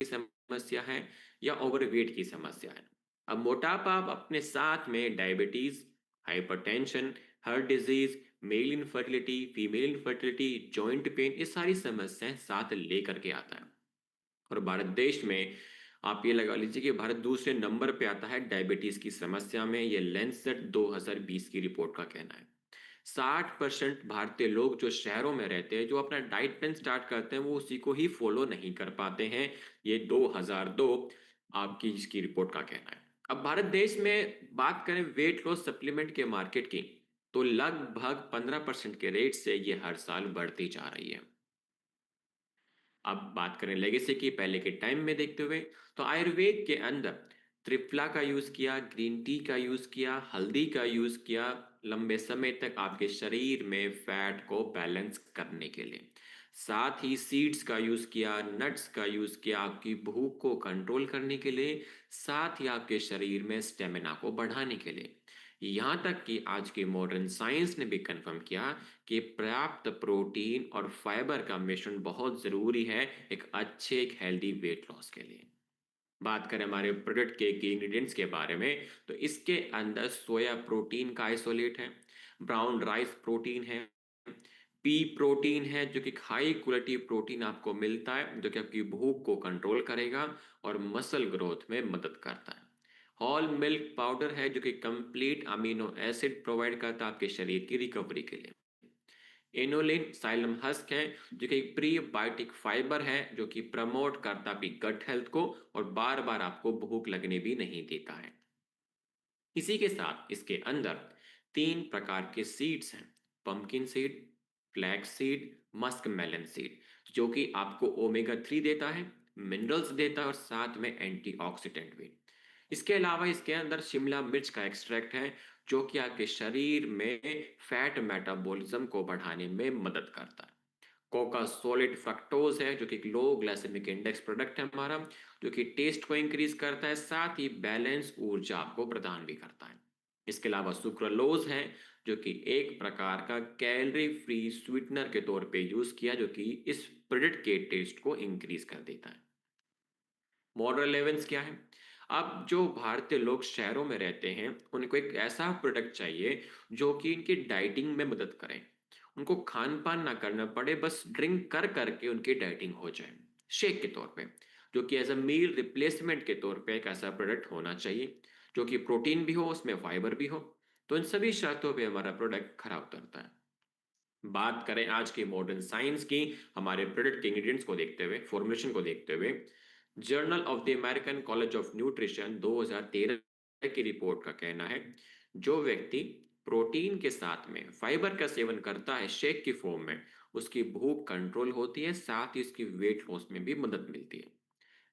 की समस्या है या ओवरवेट की समस्या है। अब मोटापा आप अपने साथ में diabetes, hypertension, heart disease, male infertility, female infertility, joint pain, ये सारी समस्याएं साथ लेकर के आता है। और भारत देश में आप ये लगा लीजिए कि भारत दूसरे नंबर पे आता है डायबिटीज की समस्या में। ये लैंसेट 2020 की रिपोर्ट का कहना है। 60% भारतीय लोग जो शहरों में रहते हैं, जो अपना डाइट प्लान स्टार्ट करते हैं, वो उसी को ही फॉलो नहीं कर पाते हैं। ये 2002 आपकी इसकी रिपोर्ट का कहना है। अब भारत देश में बात करें वेट लॉस सप्लीमेंट के मार्केट की, तो लगभग 15% के रेट से ये हर साल बढ़ती जा रही है। अब बात करें लेगेसी की, पहले के टाइम में देखते हुए, तो आयुर्वेद के अंदर त्रिफला का यूज किया, ग्रीन टी का यूज किया, हल्दी का यूज किया लंबे समय तक आपके शरीर में फैट को बैलेंस करने के लिए। साथ ही सीड्स का यूज किया, नट्स का यूज किया आपकी भूख को कंट्रोल करने के लिए, साथ ही आपके शरीर में स्टेमिना को बढ़ाने के लिए। यहाँ तक कि आज की मॉडर्न साइंस ने भी कंफर्म किया कि पर्याप्त प्रोटीन और फाइबर का मिश्रण बहुत जरूरी है एक हेल्दी वेट लॉस के लिए। बात करें हमारे प्रोडक्ट के इंग्रेडिएंट्स के बारे में, तो इसके अंदर सोया प्रोटीन का आइसोलेट है, ब्राउन राइस प्रोटीन है, पी प्रोटीन है जो कि हाई क्वालिटी प्रोटीन आपको मिलता है, जो कि आपकी भूख को कंट्रोल करेगा और मसल ग्रोथ में मदद करता है। होल मिल्क पाउडर है जो कि कंप्लीट अमीनो एसिड प्रोवाइड करता है आपके शरीर की रिकवरी के लिए। इनोलिन साइलम हस्क है जो कि एक प्रीबायोटिक फाइबर है जो कि प्रमोट करता है आपकी गट हेल्थ को और बार बार आपको भूख लगने भी नहीं देता है। इसी के साथ इसके अंदर 3 प्रकार के सीड्स हैं: pumpkin seed, flax seed, musk melon seed, जो कि आपको ओमेगा 3 देता है, मिनरल्स देता है और साथ में एंटीऑक्सीडेंट भी। इसके अलावा इसके अंदर शिमला मिर्च का एक्सट्रैक्ट है जो कि आपके शरीर में फैट मेटाबॉलिज्म को बढ़ाने में मदद करता है। कोका सॉलिड फ्रक्टोज है जो कि एक लो ग्लाइसेमिक इंडेक्स प्रोडक्ट है हमारा, जो कि टेस्ट को इंक्रीज करता है, साथ ही बैलेंस ऊर्जा आपको प्रदान भी करता है। इसके अलावा सुक्रालोज है जो कि एक प्रकार का कैलोरी फ्री स्वीटनर के तौर पे यूज किया, जो कि इस प्रोडक्ट के टेस्ट को इंक्रीज कर देता है। मॉडर्न रेलेवेंस क्या है? अब जो भारतीय लोग शहरों में रहते हैं, उनको एक ऐसा प्रोडक्ट चाहिए जो कि इनकी डाइटिंग में मदद करे। उनको खान पान ना करना पड़े, बस ड्रिंक कर करके उनकी डाइटिंग हो जाए शेक के तौर पे, जो कि एज अ मील रिप्लेसमेंट के तौर पे एक ऐसा प्रोडक्ट होना चाहिए जो कि प्रोटीन भी हो, उसमें फाइबर भी हो। तो इन सभी शर्तों पे हमारा प्रोडक्ट खरा उतरता है। बात करें आज की मॉडर्न साइंस की, हमारे प्रोडक्ट के इंग्रेडिएंट्स को देखते हुए, फॉर्मुलेशन को देखते हुए, journal of the American college of nutrition 2013 की रिपोर्ट का कहना है, जो व्यक्ति प्रोटीन के साथ में फाइबर का सेवन करता है शेक की फॉर्म में, उसकी भूख कंट्रोल होती है, साथ ही उसकी वेट लॉस में भी मदद मिलती है।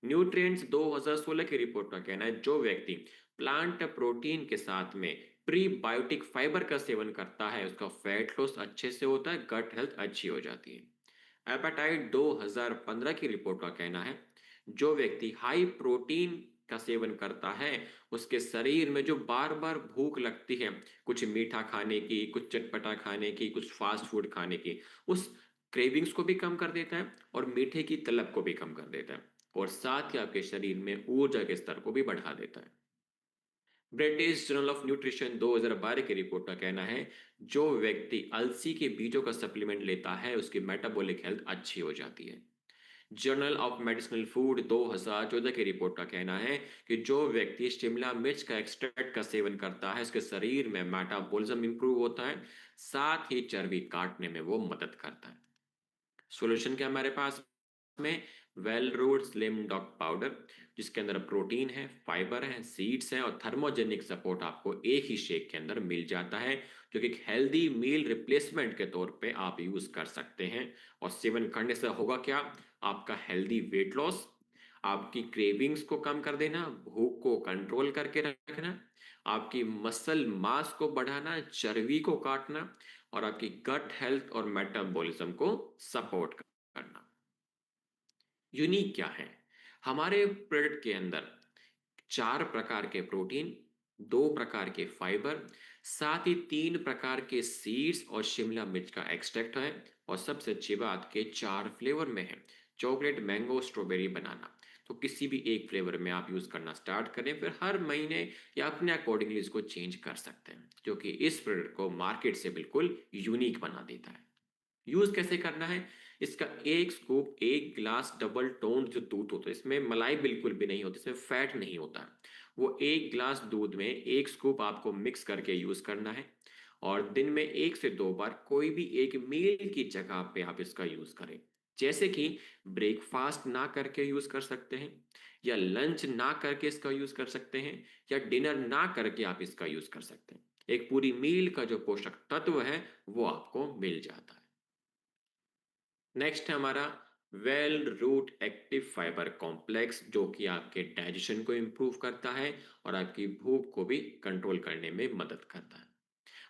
न्यूट्रिएंट्स 2016 की रिपोर्ट का कहना है, जो व्यक्ति प्लांट प्रोटीन के साथ में प्रीबायोटिक फाइबर का सेवन करता है, उसका फैट लॉस अच्छे से होता है, गट हेल्थ अच्छी हो जाती है। एपेटाइट 2015 की रिपोर्ट का कहना है, जो व्यक्ति हाई प्रोटीन का सेवन करता है, उसके शरीर में जो बार बार भूख लगती है, कुछ मीठा खाने की, कुछ चटपटा खाने की, कुछ फास्ट फूड खाने की, उस क्रेविंग्स को भी कम कर देता है और मीठे की तलब को भी कम कर देता है, और साथ ही आपके शरीर में ऊर्जा के स्तर को भी बढ़ा देता है। ब्रिटिश जर्नल ऑफ न्यूट्रिशन 2012 की रिपोर्ट का कहना है, जो व्यक्ति अलसी के बीजों का सप्लीमेंट लेता है, उसकी मेटाबॉलिक हेल्थ अच्छी हो जाती है। जर्नल ऑफ मेडिसिनल फूड 2014 की रिपोर्ट का कहना है कि जो व्यक्ति शिमला मिर्च का एक्सट्रैक्ट का सेवन करता है, उसके शरीर में मेटाबॉलिज्म इंप्रूव होता है, साथ ही चर्बी काटने में वो मदद करता है। सॉल्यूशन क्या हमारे पास में? Well Root slim dog powder, जिसके अंदर प्रोटीन है, फाइबर है, सीड्स हैं और थर्मोजेनिक सपोर्ट आपको एक ही शेक के अंदर मिल जाता है, जो कि एक हेल्दी मील रिप्लेसमेंट के तौर पे आप यूज कर सकते हैं। और सेवन करने से होगा क्या? आपका हेल्दी वेट लॉस, आपकी क्रेविंग्स को कम कर देना, भूख को कंट्रोल करके रखना, आपकी मसल मास को बढ़ाना, चर्बी को काटना और आपकी गट हेल्थ और मेटाबॉलिज्म को सपोर्ट करना। यूनिक क्या है? हमारे प्रोडक्ट के अंदर 4 प्रकार के प्रोटीन, 2 प्रकार के फाइबर, साथ ही 3 प्रकार के सीड्स और शिमला मिर्च का एक्सट्रैक्ट है। और सबसे अच्छी बात के 4 फ्लेवर में है: चॉकलेट, मैंगो, स्ट्रॉबेरी, बनाना। तो किसी भी एक फ्लेवर में आप यूज करना स्टार्ट करें, फिर हर महीने या अपने अकॉर्डिंगली इसको चेंज कर सकते हैं, जो कि इस प्रोडक्ट को मार्केट से बिल्कुल यूनिक बना देता है। यूज कैसे करना है? इसका एक स्कूप एक गिलास डबल टोन जो दूध होता है, इसमें मलाई बिल्कुल भी नहीं होती, इसमें फैट नहीं होता, वो एक गिलास दूध में एक स्कूप आपको मिक्स करके यूज करना है। और दिन में 1 से 2 बार कोई भी एक मील की जगह पे आप इसका यूज करें। जैसे कि ब्रेकफास्ट ना करके यूज कर सकते हैं, या लंच ना करके इसका यूज कर सकते हैं, या डिनर ना करके आप इसका यूज कर सकते हैं। एक पूरी मील का जो पोषक तत्व है वो आपको मिल जाता है। नेक्स्ट है हमारा Well Root active fibre complex, जो कि आपके डाइजेशन को इम्प्रूव करता है और आपकी भूख को भी कंट्रोल करने में मदद करता है।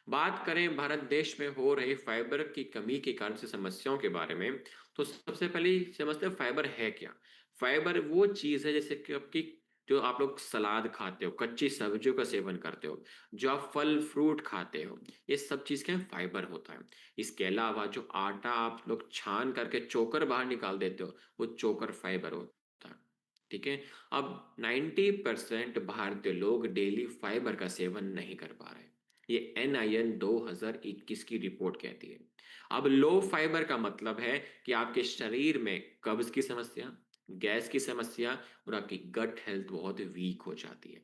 बात करें भारत देश में हो रही फाइबर की कमी के कारण से समस्याओं के बारे में, तो सबसे पहले समझते हैं फाइबर है क्या। फाइबर वो चीज है जैसे कि आपकी, जो आप लोग सलाद खाते हो, कच्ची सब्जियों का सेवन करते हो, जो आप फल फ्रूट खाते हो, ये सब चीज का फाइबर होता है। इसके अलावा जो आटा आप लोग छान करके चोकर बाहर निकाल देते हो, वो चोकर फाइबर होता है। ठीक है। अब 90% भारतीय लोग डेली फाइबर का सेवन नहीं कर पा रहे, ये NIN 2021 की रिपोर्ट कहती है। अब लो फाइबर का मतलब है कि आपके शरीर में कब्ज की समस्या, गैस की समस्या और आपकी गट हेल्थ बहुत वीक हो जाती है।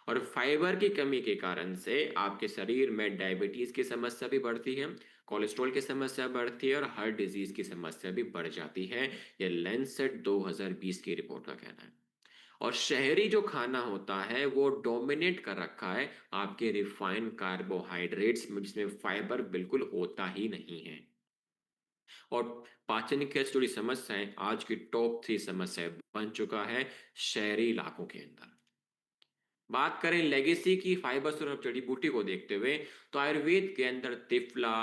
और फाइबर की कमी के कारण से आपके शरीर में डायबिटीज की समस्या भी बढ़ती है, कोलेस्ट्रॉल की समस्या बढ़ती है और हार्ट डिजीज की समस्या भी बढ़ जाती है। यह लैंसेट 2020 की रिपोर्ट का कहना है। और शहरी जो खाना होता है वो डोमिनेट कर रखा है आपके रिफाइंड कार्बोहाइड्रेट्स में, जिसमें फाइबर बिल्कुल होता ही नहीं है। और पाचन की से जुड़ी समस्याएं आज की टॉप 3 समस्या बन चुका है शहरी इलाकों के अंदर। बात करें लेगेसी की फाइबर्स और जड़ी बूटी को देखते हुए, तो आयुर्वेद के अंदर तिफला,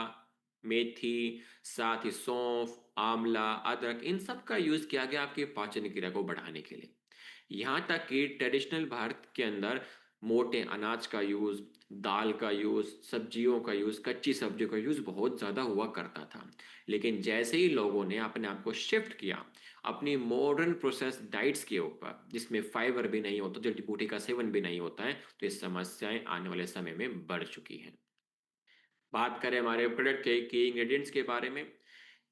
मेथी, साथ ही सौंफ, आंवला, अदरक, इन सब का यूज किया गया आपके पाचन क्रिया को बढ़ाने के लिए। यहाँ तक कि ट्रेडिशनल भारत के अंदर मोटे अनाज का यूज, दाल का यूज, सब्जियों का यूज, कच्ची सब्जियों का यूज बहुत ज्यादा हुआ करता था। लेकिन जैसे ही लोगों ने अपने आप को शिफ्ट किया अपनी मॉडर्न प्रोसेस डाइट्स के ऊपर, जिसमें फाइबर भी नहीं होता, जड़ी बूटी का सेवन भी नहीं होता है, तो ये समस्याएं आने वाले समय में बढ़ चुकी हैं। बात करें हमारे प्रोडक्ट के की इंग्रेडिएंट्स के बारे में,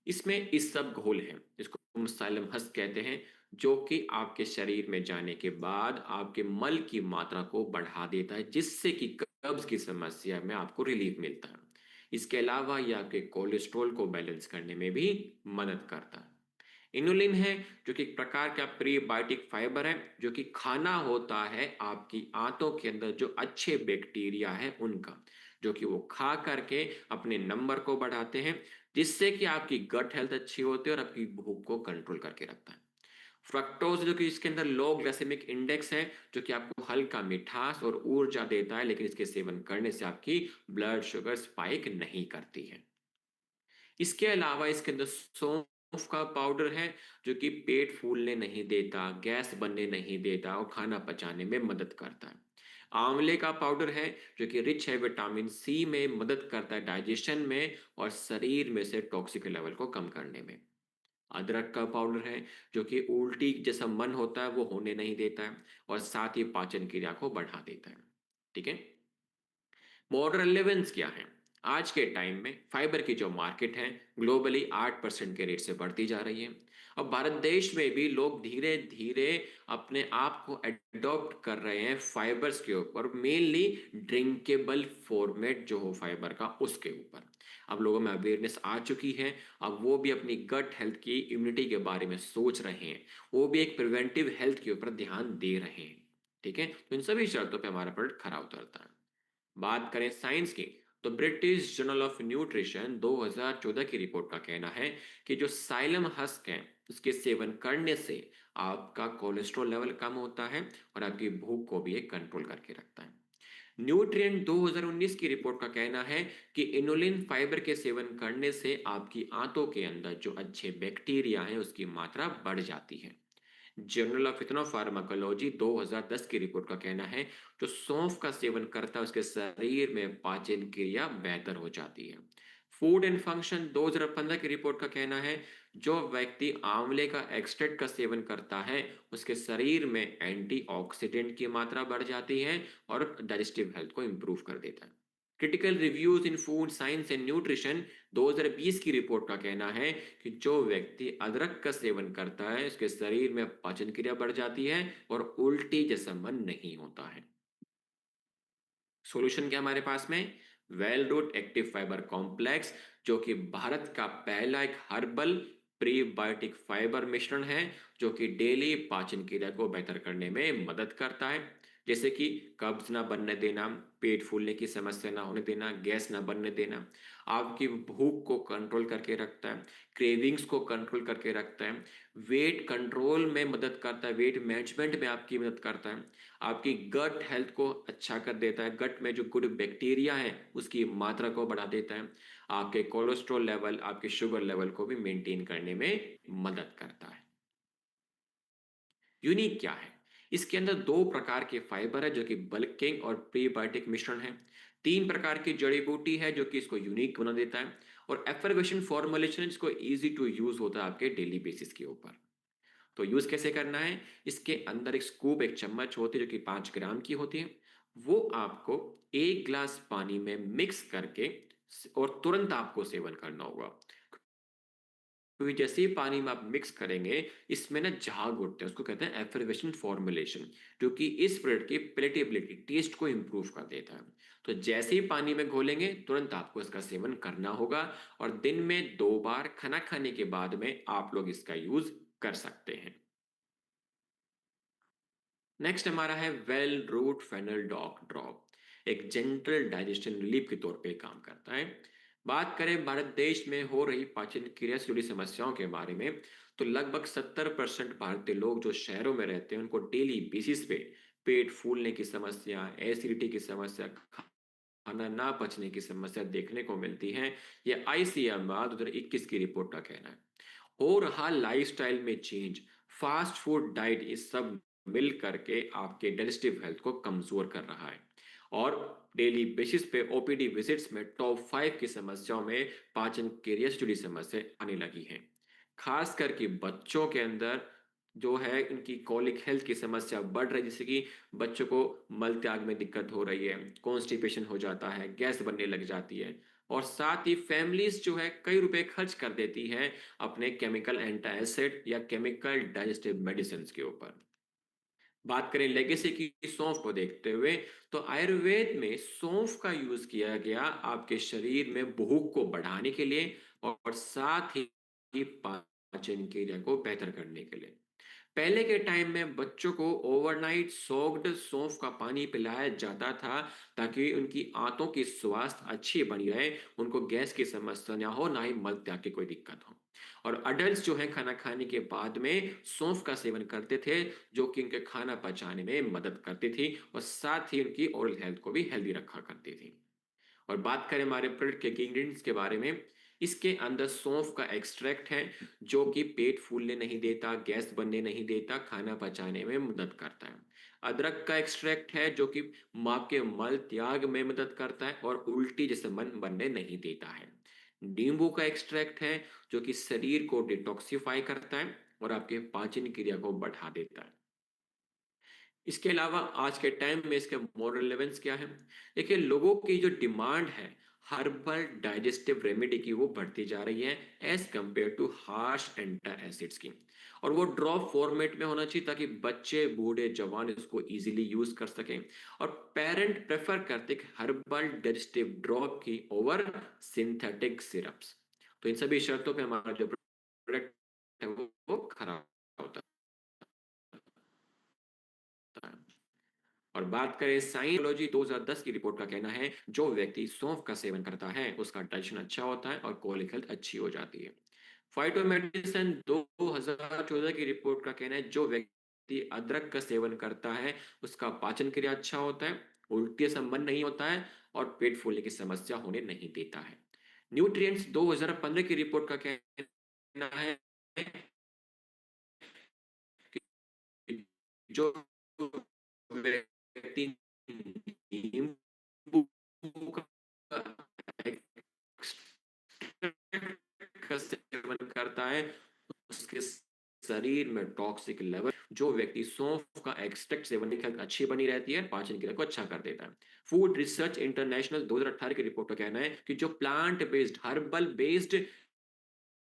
इसमें इस सब घोल है, इसको हम साइलम हस्क कहते हैं, जो कि आपके शरीर में जाने के बाद आपके मल की मात्रा को बढ़ा देता है, जिससे कि कब्ज की समस्या में आपको रिलीफ मिलता है। इसके अलावा ये आपके कोलेस्ट्रॉल को बैलेंस करने में भी मदद करता है। इनुलिन है, जो कि एक प्रकार का प्रीबायोटिक फाइबर है, जो कि खाना होता है आपकी आंतों के अंदर जो अच्छे बैक्टीरिया है उनका, जो कि वो खा करके अपने नंबर को बढ़ाते हैं, जिससे कि आपकी गट हेल्थ अच्छी होती है और आपकी भूख को कंट्रोल करके रखता है। फ्रक्टोज, जो कि इसके अंदर लो ग्लाइसेमिक इंडेक्स है, जो कि आपको हल्का मिठास और ऊर्जा देता है, लेकिन इसके सेवन करने से आपकी ब्लड शुगर स्पाइक नहीं करती है। इसके अलावा इसके अंदर सौंफ का पाउडर है, जो कि पेट फूलने नहीं देता, गैस बनने नहीं देता और खाना पचाने में मदद करता है। आंवले का पाउडर है, जो कि रिच है विटामिन सी में, मदद करता है डाइजेशन में और शरीर में से टॉक्सिक लेवल को कम करने में। अदरक का पाउडर है, जो कि उल्टी जैसा मन होता है वो होने नहीं देता है और साथ ही पाचन क्रिया को बढ़ा देता है। ठीक है। मॉडर्न रेलेवेंस क्या है? आज के टाइम में फाइबर की जो मार्केट है ग्लोबली 8% के रेट से बढ़ती जा रही है। अब भारत देश में भी लोग धीरे धीरे अपने आप को एडॉप्ट कर रहे हैं फाइबर्स के ऊपर, मेनली ड्रिंकेबल फॉर्मेट जो हो फाइबर का उसके ऊपर। अब लोगों में अवेयरनेस आ चुकी है, अब वो भी अपनी गट हेल्थ की इम्यूनिटी के बारे में सोच रहे हैं, वो भी एक प्रिवेंटिव हेल्थ के ऊपर ध्यान दे रहे हैं। ठीक है। तो इन सभी शर्तों पे हमारा प्रोडक्ट खरा उतरता है। बात करें साइंस की, तो ब्रिटिश जर्नल ऑफ न्यूट्रिशन 2014 की रिपोर्ट का कहना है कि जो साइलम हस्क है उसके सेवन करने से आपका कोलेस्ट्रॉल लेवल कम होता है और आपकी भूख को भी एक कंट्रोल करके रखता है। न्यूट्रिएंट 2019 की रिपोर्ट का कहना है कि इनुलिन फाइबर के सेवन करने से आपकी आंतों के अंदर जो अच्छे बैक्टीरिया हैं उसकी मात्रा बढ़ जाती है। जर्नल ऑफ इथनोफार्माकोलॉजी 2010 की रिपोर्ट का कहना है जो सौंफ का सेवन करता है उसके शरीर में पाचन क्रिया बेहतर हो जाती है। फूड एंड फंक्शन 2015 की रिपोर्ट का कहना है जो व्यक्ति आंवले का एक्सट्रैक्ट का सेवन करता है, उसके शरीर में एंटीऑक्सीडेंट की मात्रा बढ़ जाती है और डाइजेस्टिव हेल्थ को इंप्रूव कर देता है। Critical reviews in food science and nutrition 2020 की रिपोर्ट का कहना है कि जो व्यक्ति अदरक का सेवन करता है, उसके शरीर में पाचन क्रिया बढ़ जाती है और उल्टी जैसा मन नहीं होता है। सॉल्यूशन क्या हमारे पास में? Well Root active fibre complex, जो कि भारत का पहला एक हर्बल प्रीबायोटिक फाइबर मिश्रण है, जो कि डेली पाचन क्रिया को बेहतर करने में मदद करता है। जैसे कि कब्ज ना बनने देना, पेट फूलने की समस्या ना होने देना, गैस ना बनने देना, आपकी भूख को कंट्रोल करके रखता है, क्रेविंग्स को कंट्रोल करके रखता है, वेट कंट्रोल में मदद करता है, वेट मैनेजमेंट में आपकी मदद करता है, आपकी गट हेल्थ को अच्छा कर देता है, गट में जो गुड बैक्टीरिया है उसकी मात्रा को बढ़ा देता है, आपके कोलेस्ट्रॉल लेवल, आपके शुगर लेवल को भी मेंटेन करने में मदद करता है। यूनिक क्या है? इसके अंदर दो प्रकार के फाइबर है जो कि बल्किंग और प्रीबायोटिक मिश्रण है। तीन प्रकार की जड़ी बूटी है जो कि इसको यूनिक बना देता है, और एफर्गेशन फॉर्मुलेशन जिसको इजी टू यूज होता है आपके डेली बेसिस के ऊपर। तो यूज कैसे करना है? इसके अंदर एक स्कूप, एक चम्मच होती है जो कि 5 ग्राम की होती है। वो आपको 1 गिलास पानी में मिक्स करके और तुरंत आपको सेवन करना होगा, क्योंकि जैसे ही पानी में आप मिक्स करेंगे, इसमें ना झाग उठते हैं, उसको कहते हैं एफर्वेशन फॉर्मुलेशन, जो कि इस प्रोडक्ट की पेलेटेबिलिटी, टेस्ट को इंप्रूव कर देता है। तो जैसे ही पानी में घोलेंगे, तुरंत आपको इसका सेवन करना होगा, और दिन में 2 बार खाना खाने के बाद में आप लोग इसका यूज कर सकते हैं। नेक्स्ट हमारा है Well Root fennel dog drop. एक जेंटल डाइजेशन रिलीफ के तौर पे काम करता है। बात करें भारत देश में हो रही पाचन क्रिया से जुड़ी समस्याओं के बारे में, तो लगभग 70% भारतीय लोग जो शहरों में रहते हैं, उनको डेली बेसिस पे पेट फूलने की समस्या, एसिडिटी की समस्या, खाना ना पचने की समस्या देखने को मिलती है। ये आईसीएमआर 2021 की रिपोर्ट का कहना है। हो रहा लाइफस्टाइल में चेंज, फास्ट फूड डाइट, ये सब मिल करके आपके डाइजेस्टिव हेल्थ को कमजोर कर रहा है। और डेली बेसिस पे ओपीडी विजिट्स में टॉप 5 की समस्याओं में पाचन क्रिया से जुड़ी समस्या आने लगी हैं। खास करके बच्चों के अंदर जो है, इनकी कॉलिक हेल्थ की समस्या बढ़ रही है, जैसे कि बच्चों को मल त्याग में दिक्कत हो रही है, कॉन्स्टिपेशन हो जाता है, गैस बनने लग जाती है। और साथ ही फैमिलीज जो है कई रुपए खर्च कर देती है अपने केमिकल एंटासिड या केमिकल डाइजेस्टिव मेडिसिन के ऊपर। बात करें लेगेसी की सौंफ को देखते हुए, तो आयुर्वेद में सौंफ का यूज किया गया आपके शरीर में भूख को बढ़ाने के लिए, और साथ ही पाचन क्रिया को बेहतर करने के लिए। पहले के टाइम में बच्चों को ओवरनाइट सोक्ड सौंफ का पानी पिलाया जाता था, ताकि उनकी आंतों की स्वास्थ्य अच्छी बनी रहे, उनको गैस की समस्या ना हो, ना ही मल त्याग की कोई दिक्कत हो। और अडल्ट जो है खाना खाने के बाद में सौंफ का सेवन करते थे, जो कि उनके खाना पचाने में मदद करती थी, और साथ ही उनकी ओरल हेल्थ को भी हेल्दी रखा करती थी। और बात करें हमारे प्रोडक्ट के इंग्रेडिएंट्स के बारे में, इसके अंदर सौंफ का एक्सट्रैक्ट है, जो कि पेट फूलने नहीं देता, गैस बनने नहीं देता, खाना पचाने में मदद करता है। अदरक का एक्सट्रैक्ट है, जो कि मां के मल त्याग में मदद करता है और उल्टी जैसे मन बनने नहीं देता है। नींबू का एक्सट्रैक्ट है, जो कि शरीर को डिटॉक्सिफाई करता है और आपके पाचन क्रिया को बढ़ा देता है। इसके अलावा आज के टाइम में इसके मॉडल रिलेवेंस क्या है? देखिए, लोगों की जो डिमांड है हर्बल डाइजेस्टिव रेमेडी की, वो बढ़ती जा रही है as compare to harsh antacids की। और वो ड्रॉप फॉर्मेट में होना चाहिए, ताकि बच्चे, बूढ़े, जवान इसको इजीली यूज कर सकें। और पेरेंट प्रेफर करते हैं हर्बल डाइजेस्टिव ड्रॉप की ओवर सिंथेटिक सिरप्स। तो इन सभी शर्तों पे हमारा जो प्रोडक्ट है वो खराब होता है। और बात करें साइनोलॉजी 2010 की रिपोर्ट का कहना है, जो व्यक्ति सौंफ का सेवन करता है उसका डाइजेशन अच्छा होता है और कोलिक हेल्थ अच्छी हो जाती है। फाइटोमेडिसिन 2014 की रिपोर्ट का कहना है, जो व्यक्ति अदरक का सेवन करता है उसका पाचन क्रिया अच्छा होता है, उल्टी संबंध नहीं होता है, और पेट फूलने की समस्या होने नहीं देता है। न्यूट्रिएंट्स 2015 की रिपोर्ट का कहना है कि जो व्यक्ति नींबू का सेवन करता है उसके शरीर में टॉक्सिक लेवल, जो व्यक्ति सौंफ का एक्सट्रैक्ट सेवन की हेल्थ अच्छी बनी रहती है, पाचन क्रिया को अच्छा कर देता है। फूड रिसर्च इंटरनेशनल 2018 की रिपोर्ट का कहना है कि जो प्लांट बेस्ड हर्बल बेस्ड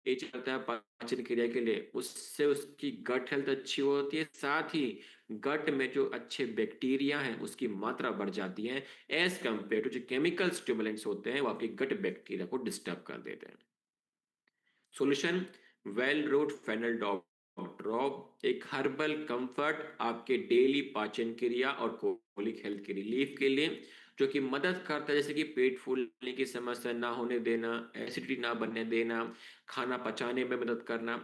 ये चलता है पाचन क्रिया के लिए, उससे उसकी गट हेल्थ अच्छी होती है, साथ ही गट में जो अच्छे बैक्टीरिया हैं उसकी मात्रा बढ़ जाती है, एज कंपेयर टू जो केमिकल स्टिमुलेंट्स होते हैं वो आपकी गट बैक्टीरिया को डिस्टर्ब कर देते हैं। Solution, Well Root fennel drop एक हर्बल कंफर्ट आपके डेली पाचन क्रिया और कोलिक हेल्थ के रिलीफ के लिए, जो कि मदद करता है, जैसे कि पेट फूलने की समस्या ना होने देना, एसिडिटी ना बनने देना, खाना पचाने में मदद करना,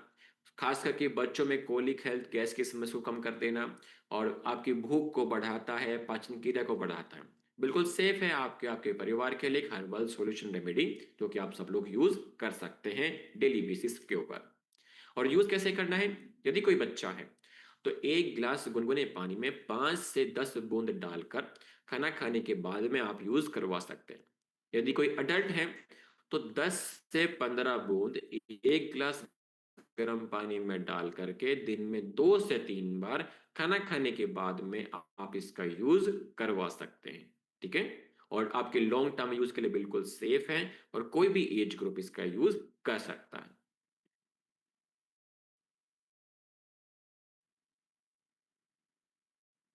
खास करके बच्चों में कोलिक हेल्थ गैस की समस्या को कम कर देना, और आपकी भूख को बढ़ाता है, पाचन क्रिया को बढ़ाता है। बिल्कुल सेफ है आपके आपके परिवार के लिए हर्बल सॉल्यूशन रेमेडी, जो कि आप सब लोग यूज कर सकते हैं डेली बेसिस के ऊपर। और यूज कैसे करना है? यदि कोई बच्चा है तो एक गिलास गुनगुने पानी में 5 से 10 बूंद डालकर खाना खाने के बाद में आप यूज करवा सकते हैं। यदि कोई अडल्ट है तो 10 से 15 बूंद एक गिलास गर्म पानी में डाल करके दिन में 2 से 3 बार खाना खाने के बाद में आप इसका यूज करवा सकते हैं। ठीक है? और आपके लॉन्ग टर्म यूज के लिए बिल्कुल सेफ है, और कोई भी एज ग्रुप इसका यूज कर सकता है।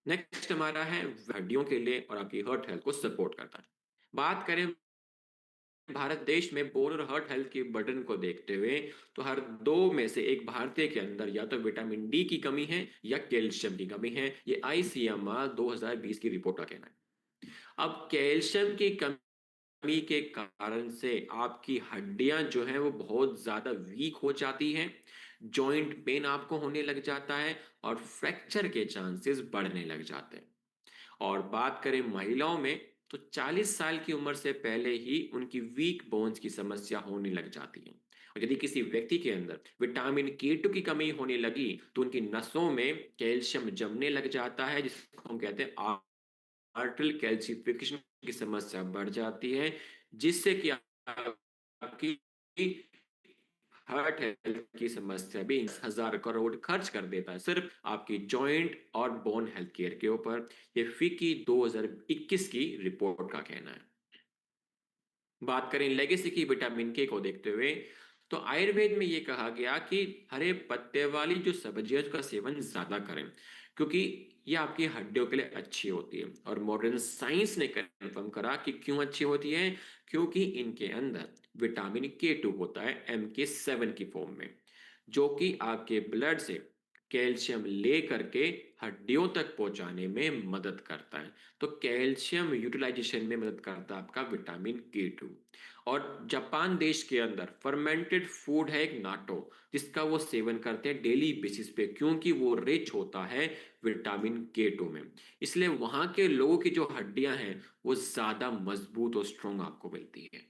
नेक्स्ट हमारा है हड्डियों के लिए और आपकी हार्ट हेल्थ को सपोर्ट करता है। बात करें भारत देश में बोन और हार्ट हेल्थ के बर्डन को देखते हुए, तो हर दो में से एक भारतीय के अंदर या तो विटामिन डी की कमी है या कैल्शियम की कमी है। ये आईसीएमआर 2020 की रिपोर्ट का कहना है। अब कैल्शियम की कमी के कारण से आपकी हड्डियां जो हैं वो बहुत ज्यादा वीक हो जाती हैं, जॉइंट पेन आपको होने लग जाता है, और फ्रैक्चर के चांसेस बढ़ने लग जाते हैं। और बात करें महिलाओं में, तो 40 साल की उम्र से पहले ही उनकी वीक बोन्स की समस्या होने लग जाती है। और यदि किसी व्यक्ति के अंदर विटामिन के 2 की कमी होने लगी तो उनकी नसों में कैल्शियम जमने लग जाता है, जिसको हम कहते हैं आर्टरल कैल्सिफिकेशन की समस्या बढ़ जाती है, जिससे कि आपकी हार्ट हेल्थ की समस्या भी 10,000 करोड़ खर्च कर देता है सिर्फ आपकी जॉइंट और बोन हेल्थ केयर के ऊपर। ये फिकी 2021 की रिपोर्ट का कहना है। बात करें लेगेसी की विटामिन के को देखते हुए, तो आयुर्वेद में ये कहा गया कि हरे पत्ते वाली जो सब्जियां का सेवन ज्यादा करें, क्योंकि ये आपकी हड्डियों के लिए अच्छी होती है। और मॉडर्न साइंस ने कंफर्म करा कि क्यों अच्छी होती है, क्योंकि इनके अंदर विटामिन के 2 होता है MK7 की फॉर्म में, जो कि आपके ब्लड से कैल्शियम ले करके हड्डियों तक पहुंचाने में मदद करता है। तो कैल्शियम यूटिलाइजेशन में मदद करता है आपका विटामिन के 2। और जापान देश के अंदर फर्मेंटेड फूड है एक नाटो, जिसका वो सेवन करते हैं डेली बेसिस पे, क्योंकि वो रिच होता है विटामिन के 2 में। इसलिए वहां के लोगों की जो हड्डियां हैं वो ज्यादा मजबूत और स्ट्रोंग आपको मिलती है।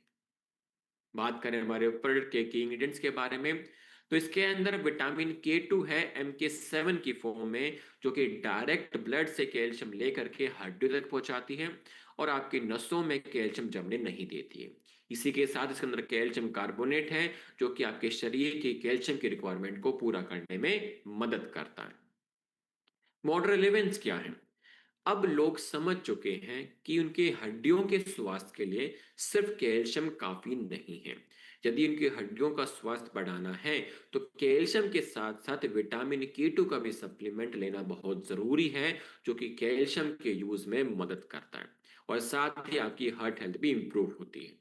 बात करें हमारे प्रोडक्ट के इंग्रेडिएंट्स के बारे में, तो इसके अंदर विटामिन के 2 है MK7 की फॉर्म में, जो कि डायरेक्ट ब्लड से कैल्शियम लेकर के हड्डी तक पहुंचाती है और आपकी नसों में कैल्शियम जमने नहीं देती है। इसी के साथ इसके अंदर कैल्शियम कार्बोनेट है, जो कि आपके शरीर की कैल्शियम की रिक्वायरमेंट को पूरा करने में मदद करता है। मॉडर्न रिलेवेंस क्या है? अब लोग समझ चुके हैं कि उनके हड्डियों के स्वास्थ्य के लिए सिर्फ कैल्शियम काफी नहीं है। यदि उनकी हड्डियों का स्वास्थ्य बढ़ाना है तो कैल्शियम के साथ साथ विटामिन के 2 का भी सप्लीमेंट लेना बहुत जरूरी है, जो कि कैल्शियम के यूज में मदद करता है, और साथ ही आपकी हार्ट हेल्थ भी इंप्रूव होती है।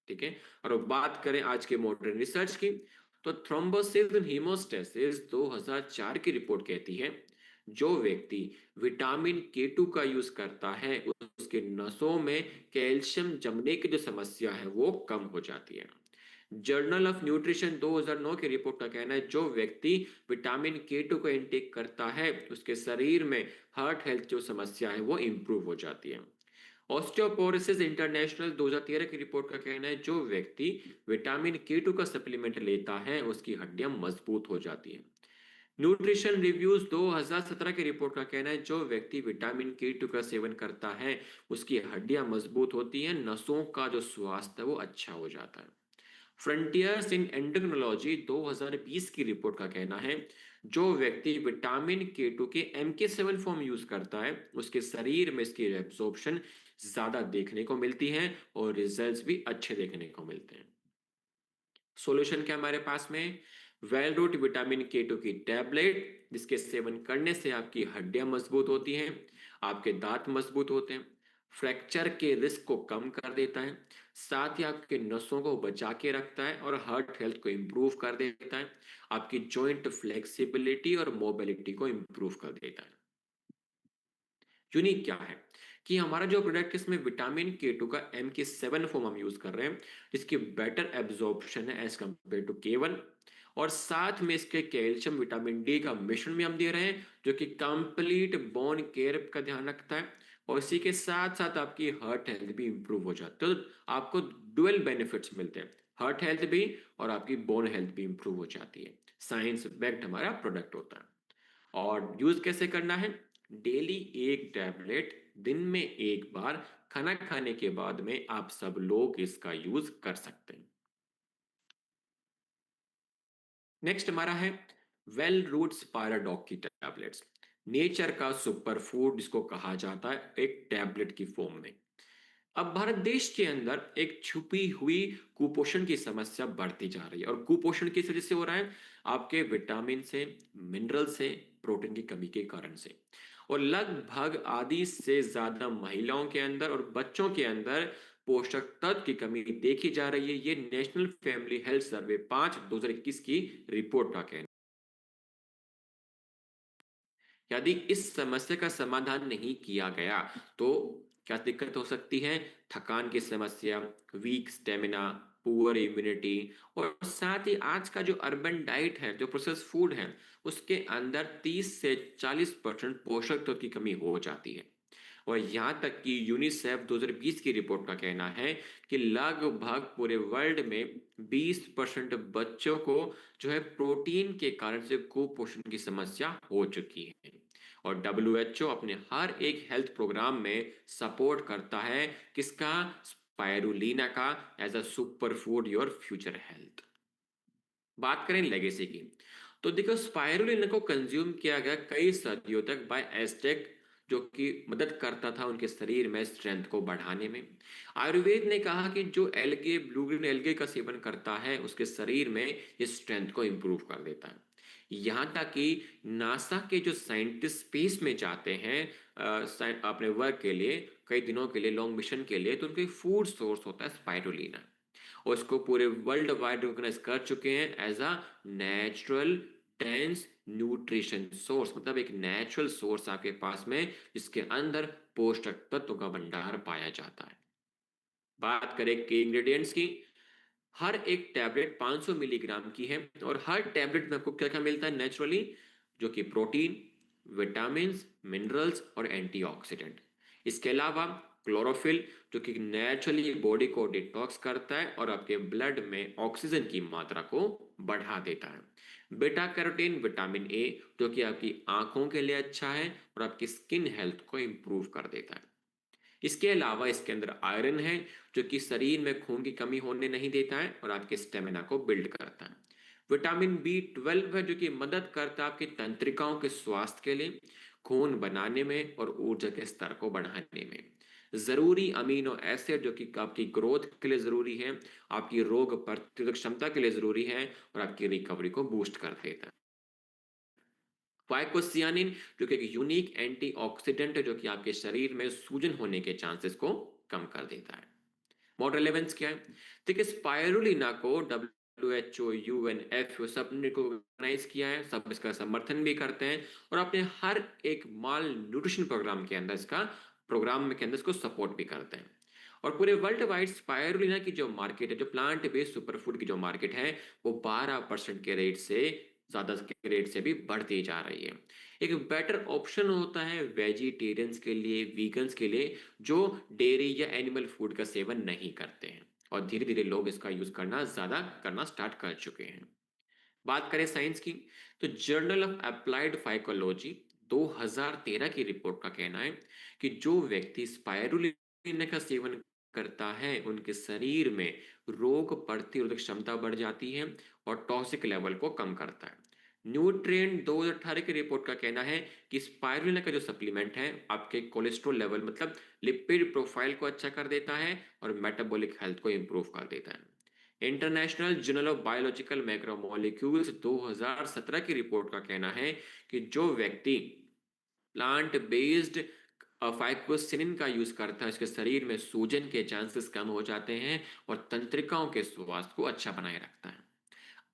ठीक है? और अब बात करें आज के मॉडर्न रिसर्च की, तो थ्रोम्बोसिस एंड हीमोस्टेसिस 2004 की रिपोर्ट कहती है जो व्यक्ति विटामिन के 2 का यूज करता है उसके नसों में कैल्शियम जमने की जो समस्या है वो कम हो जाती है। जर्नल ऑफ न्यूट्रिशन 2009 की रिपोर्ट का कहना है जो व्यक्ति विटामिन के 2 का इंटेक करता है उसके शरीर में हार्ट हेल्थ जो समस्या है वो इंप्रूव हो जाती है। ऑस्टियोपोरोसिस इंटरनेशनल 2013 की रिपोर्ट का कहना है जो व्यक्ति विटामिन के 2 का सप्लीमेंट लेता है उसकी हड्डियां मजबूत हो जाती हैं। न्यूट्रिशन रिव्यूज 2017 की रिपोर्ट का कहना है जो व्यक्ति विटामिन के 2 का सेवन करता है उसकी हड्डियां मजबूत होती हैं, नसों का जो स्वास्थ्य है वो अच्छा हो जाता है। फ्रंटियर्स इन एंडोक्रिनोलॉजी 2020 की रिपोर्ट का कहना है जो व्यक्ति विटामिन के 2 के MK7 फॉर्म यूज करता है उसके शरीर में इसकी एब्जॉर्प्शन ज्यादा देखने को मिलती है और रिजल्ट्स भी अच्छे देखने को मिलते हैं। सॉल्यूशन क्या हमारे पास में? वेल रूट विटामिन के 2 की टैबलेट जिसके सेवन करने से आपकी हड्डियां मजबूत होती हैं, आपके दांत मजबूत होते हैं, फ्रैक्चर के रिस्क को कम कर देता है, साथ ही आपके नसों को बचा के रखता है और हार्ट हेल्थ को इम्प्रूव कर देता है, आपकी जॉइंट फ्लेक्सिबिलिटी और मोबिलिटी को इम्प्रूव कर देता है। यूनिक क्या है कि हमारा जो प्रोडक्ट है इसमें विटामिन के 2 का MK7 फॉर्म हम यूज कर रहे हैं जिसकी बेटर एब्जॉर्प्शन है एज कम्पेयर टू K1, और साथ में इसके कैल्शियम विटामिन डी का मिश्रण भी हम दे रहे हैं जो कि कंप्लीट बोन केयर का ध्यान रखता है, और इसी के साथ साथ आपकी हार्ट हेल्थ भी इंप्रूव हो जाती है। तो आपको डुअल बेनिफिट्स मिलते हैं, हार्ट हेल्थ भी और आपकी बोन हेल्थ भी इंप्रूव हो जाती है। साइंस बैक्ड हमारा प्रोडक्ट होता है। और यूज कैसे करना है? डेली एक टैबलेट दिन में एक बार खाना खाने के बाद में आप सब लोग इसका यूज कर सकते हैं। नेक्स्ट हमारा है वेल रूट्स पैराडॉक की टैबलेट्स, नेचर का सुपर फूड जिसको कहा जाता है एक टैबलेट की फॉर्म में। अब भारत देश के अंदर एक छुपी हुई कुपोषण की समस्या बढ़ती जा रही है, और कुपोषण किस वजह से हो रहा है? आपके विटामिन से, मिनरल से, प्रोटीन की कमी के कारण से। और लगभग आधी से ज्यादा महिलाओं के अंदर और बच्चों के अंदर पोषक तत्व की कमी देखी जा रही है। ये नेशनल फैमिली हेल्थ सर्वे 5/2021 की रिपोर्ट का कहना। यदि इस समस्या का समाधान नहीं किया गया तो क्या दिक्कत हो सकती है? थकान की समस्या, वीक स्टेमिना, पुअर इम्यूनिटी, और साथ ही आज का जो अर्बन डाइट है, जो प्रोसेस फूड है, उसके अंदर 30 से 40% पोषक तत्व की कमी हो जाती है। और यहाँ तक कि यूनिसेफ 2020 की रिपोर्ट का कहना है कि लगभग पूरे वर्ल्ड में 20% बच्चों को जो है प्रोटीन के कारण से कुपोषण की समस्या हो चुकी है। और WHO अपने हर एक हेल्थ प्रोग्राम में सपोर्ट करता है किसका? स्पायरुलिना का as a super food your future health. बात करें लेगेसी की, तो देखो स्पायरुलिना को कंज्यूम किया गया कई सदियों तक बाय एज़टेक, जो कि मदद करता था उनके शरीर में स्ट्रेंथ को बढ़ाने में। आयुर्वेद ने कहा कि जो एल्गे, ब्लू ग्रीन एल्गे का सेवन करता है उसके शरीर में ये स्ट्रेंथ को इंप्रूव कर देता है। यहाँ तक कि नासा के जो साइंटिस्ट स्पेस में जाते हैं अपने वर्क के लिए, कई दिनों के लिए लॉन्ग मिशन के लिए, तो उनके फूड सोर्स होता है स्पाइरुलिना, और इसको पूरे वर्ल्ड वाइड रिकॉग्नाइज कर चुके हैं as a natural dense nutrition source, मतलब एक नेचुरल सोर्स आपके पास में जिसके अंदर पोषक तत्व का भंडार पाया जाता है। बात करें कि इंग्रेडिएंट्स की, हर एक टैबलेट 500 मिलीग्राम की है, और हर टैबलेट में आपको क्या क्या मिलता है नेचुरली? जो कि प्रोटीन, विटामिन, मिनरल्स और एंटीऑक्सीडेंट। इसके अलावा क्लोरोफिल जो कि नेचुरली बॉडी को डिटॉक्स करता है और आपके ब्लड में ऑक्सीजन की मात्रा को बढ़ा देता है। बेटा कैरोटीन विटामिन A जो कि आपकी आंखों के लिए अच्छा है और आपकी स्किन हेल्थ को इंप्रूव कर देता है। इसके अलावा इसके अंदर आयरन है जो कि शरीर में खून की कमी होने नहीं देता है और आपके स्टेमिना को बिल्ड करता है। विटामिन B12 है जो कि मदद करता है आपकी तंत्रिकाओं के स्वास्थ्य के लिए, खून बनाने में और ऊर्जा के स्तर को बढ़ाने में। जरूरी अमीनो एसिड जो कि आपकी ग्रोथ के लिए जरूरी है, आपकी रोग प्रतिरोधक क्षमता के लिए जरूरी है और आपकी रिकवरी को बूस्ट कर देता है। फाइकोसियानिन जो कि एक यूनिक एंटीऑक्सीडेंट है जो कि आपके शरीर में सूजन होने के चांसेस को कम कर देता है। मोर रेलेवेंस क्या है? देखिए स्पायरुलिना को WHO, UNF सब ने रिकॉग्नाइज किया है, सब इसका समर्थन भी करते हैं, और अपने हर एक माल न्यूट्रिशन प्रोग्राम के अंदर इसका प्रोग्राम में के अंदर इसको सपोर्ट भी करते हैं। और पूरे वर्ल्ड वाइड स्पायरुलिना की जो मार्केट है, जो प्लांट बेस्ड सुपरफूड की जो मार्केट है, वो 12% के रेट से ज्यादा के रेट से भी बढ़ती जा रही है। एक बेटर ऑप्शन होता है वेजिटेरियंस के लिए, वीगन्स के लिए, जो डेयरी या एनिमल फूड का सेवन नहीं करते हैं, और धीरे धीरे लोग इसका यूज करना ज्यादा करना स्टार्ट कर चुके हैं। बात करें साइंस की, तो जर्नल ऑफ अप्लाइड फाइकोलॉजी 2013 की रिपोर्ट का कहना है कि जो व्यक्ति स्पायरुलिना का सेवन करता है, उनके शरीर में रोग प्रतिरोधक क्षमता बढ़ जाती है और टॉक्सिक लेवल को कम करता है। न्यूट्रिएंट 2018 की रिपोर्ट का कहना है कि स्पाइरुलिना का जो सप्लीमेंट है आपके कोलेस्ट्रॉल लेवल मतलब लिपिड प्रोफाइल को अच्छा कर देता है और मेटाबॉलिक हेल्थ को इंप्रूव कर देता है। International journal of biological macromolecules 2017 की रिपोर्ट का कहना है कि जो व्यक्ति प्लांट बेस्ड फाइकोसिनिन का यूज करता है उसके शरीर में सूजन के चांसेस कम हो जाते हैं और तंत्रिकाओं के स्वास्थ्य को अच्छा बनाए रखता है।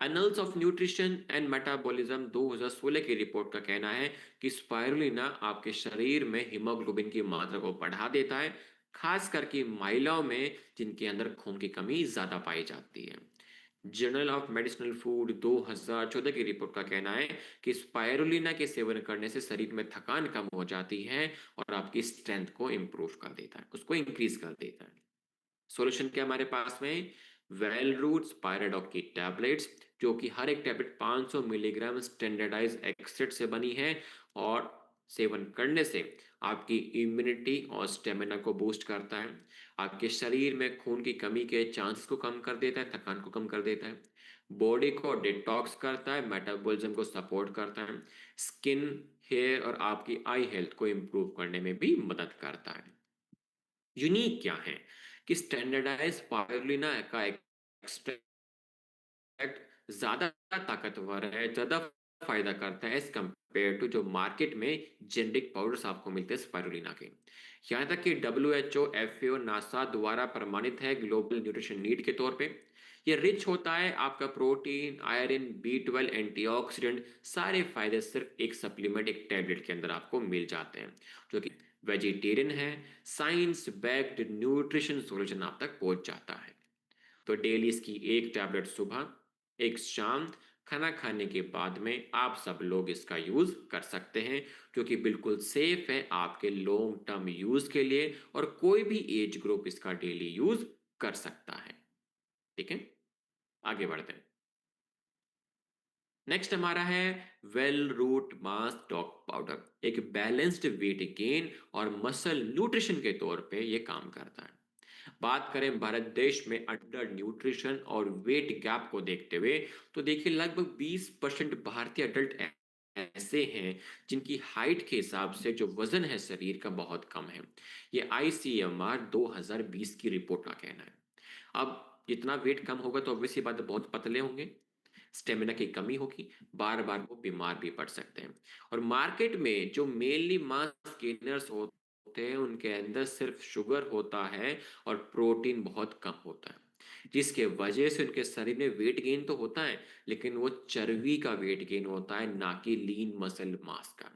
Annuls of nutrition and metabolism 2016 की रिपोर्ट का कहना है कि स्पाइरुलिना आपके शरीर में हीमोग्लोबिन की मात्रा को बढ़ा देता है, खास करके महिलाओं में जिनके अंदर खून की कमी ज्यादा पाई जाती है। जर्नल ऑफ मेडिसिनल फूड 2014 की रिपोर्ट का कहना है कि स्पाइरुलिना के सेवन करने से शरीर में थकान कम हो जाती है और आपकी स्ट्रेंथ को इंप्रूव कर देता है, उसको इंक्रीज कर देता है। सॉल्यूशन क्या हमारे पास में? वेल रूट स्पायराडॉक की टैबलेट्स, जो कि हर एक टैबलेट 500 मिलीग्राम स्टैंडर्डाइज एक्सट्रैक्ट से बनी है और सेवन करने से आपकी इम्यूनिटी और स्टेमिना को बूस्ट करता है, आपके शरीर में खून की कमी के चांस को कम कर देता है, थकान को कम कर देता है, बॉडी को डिटॉक्स करता है, मेटाबॉलिज्म को सपोर्ट करता है, स्किन, हेयर और आपकी आई हेल्थ को इम्प्रूव करने में भी मदद करता है। यूनिक क्या है कि स्टैंडर्डाइज पायरोलिना का एक्सट्रैक्ट ज्यादा ताकतवर है, ज्यादा फायदा करता है एज कंपेयर टू जो मार्केट में जेनेरिक पाउडर्स आपको मिलते हैं स्पाइरुलिना के। यहाँ तक कि WHO, FAO, नासा द्वारा प्रमाणित है ग्लोबल न्यूट्रिशन नीड के तौर पे। ये रिच होता है आपका प्रोटीन, आयरन, B12, एंटीऑक्सीडेंट, सारे फायदे सिर्फ एक सप्लीमेंट, एक टैबलेट के अंदर आपको मिल जाते हैं, जो कि वेजिटेरियन है। साइंस बैक्ड न्यूट्रिशन सॉल्यूशन आप तक पहुंच जाता है। तो डेली इसकी एक टैबलेट सुबह, एक शाम, खाना खाने के बाद में आप सब लोग इसका यूज कर सकते हैं, जो कि बिल्कुल सेफ है आपके लॉन्ग टर्म यूज के लिए और कोई भी एज ग्रुप इसका डेली यूज कर सकता है। ठीक है, आगे बढ़ते हैं। नेक्स्ट हमारा है वेल रूट मास डॉग पाउडर। एक बैलेंस्ड वेट गेन और मसल न्यूट्रिशन के तौर पे ये काम करता है। बात करें भारत देश में अंडर न्यूट्रिशन और वेट गैप को देखते हुए, तो देखिए लगभग 20% भारतीय अडल्ट ऐसे हैं जिनकी हाइट के हिसाब से जो वजन है शरीर का बहुत कम है। ये ICMR 2020 की रिपोर्ट का कहना है। अब जितना वेट कम होगा तो ऑब्वियसली बात है बहुत पतले होंगे, स्टेमिना की कमी होगी, बार बार वो बीमार भी पड़ सकते हैं। और मार्केट में जो मेनली मास गेनर्स होते हैं उनके अंदर सिर्फ शुगर होता है और प्रोटीन बहुत कम होता है, जिसके वजह से उनके शरीर में वेट गेन तो होता है लेकिन वो चर्बी का वेट गेन होता है, ना कि लीन मसल मास का।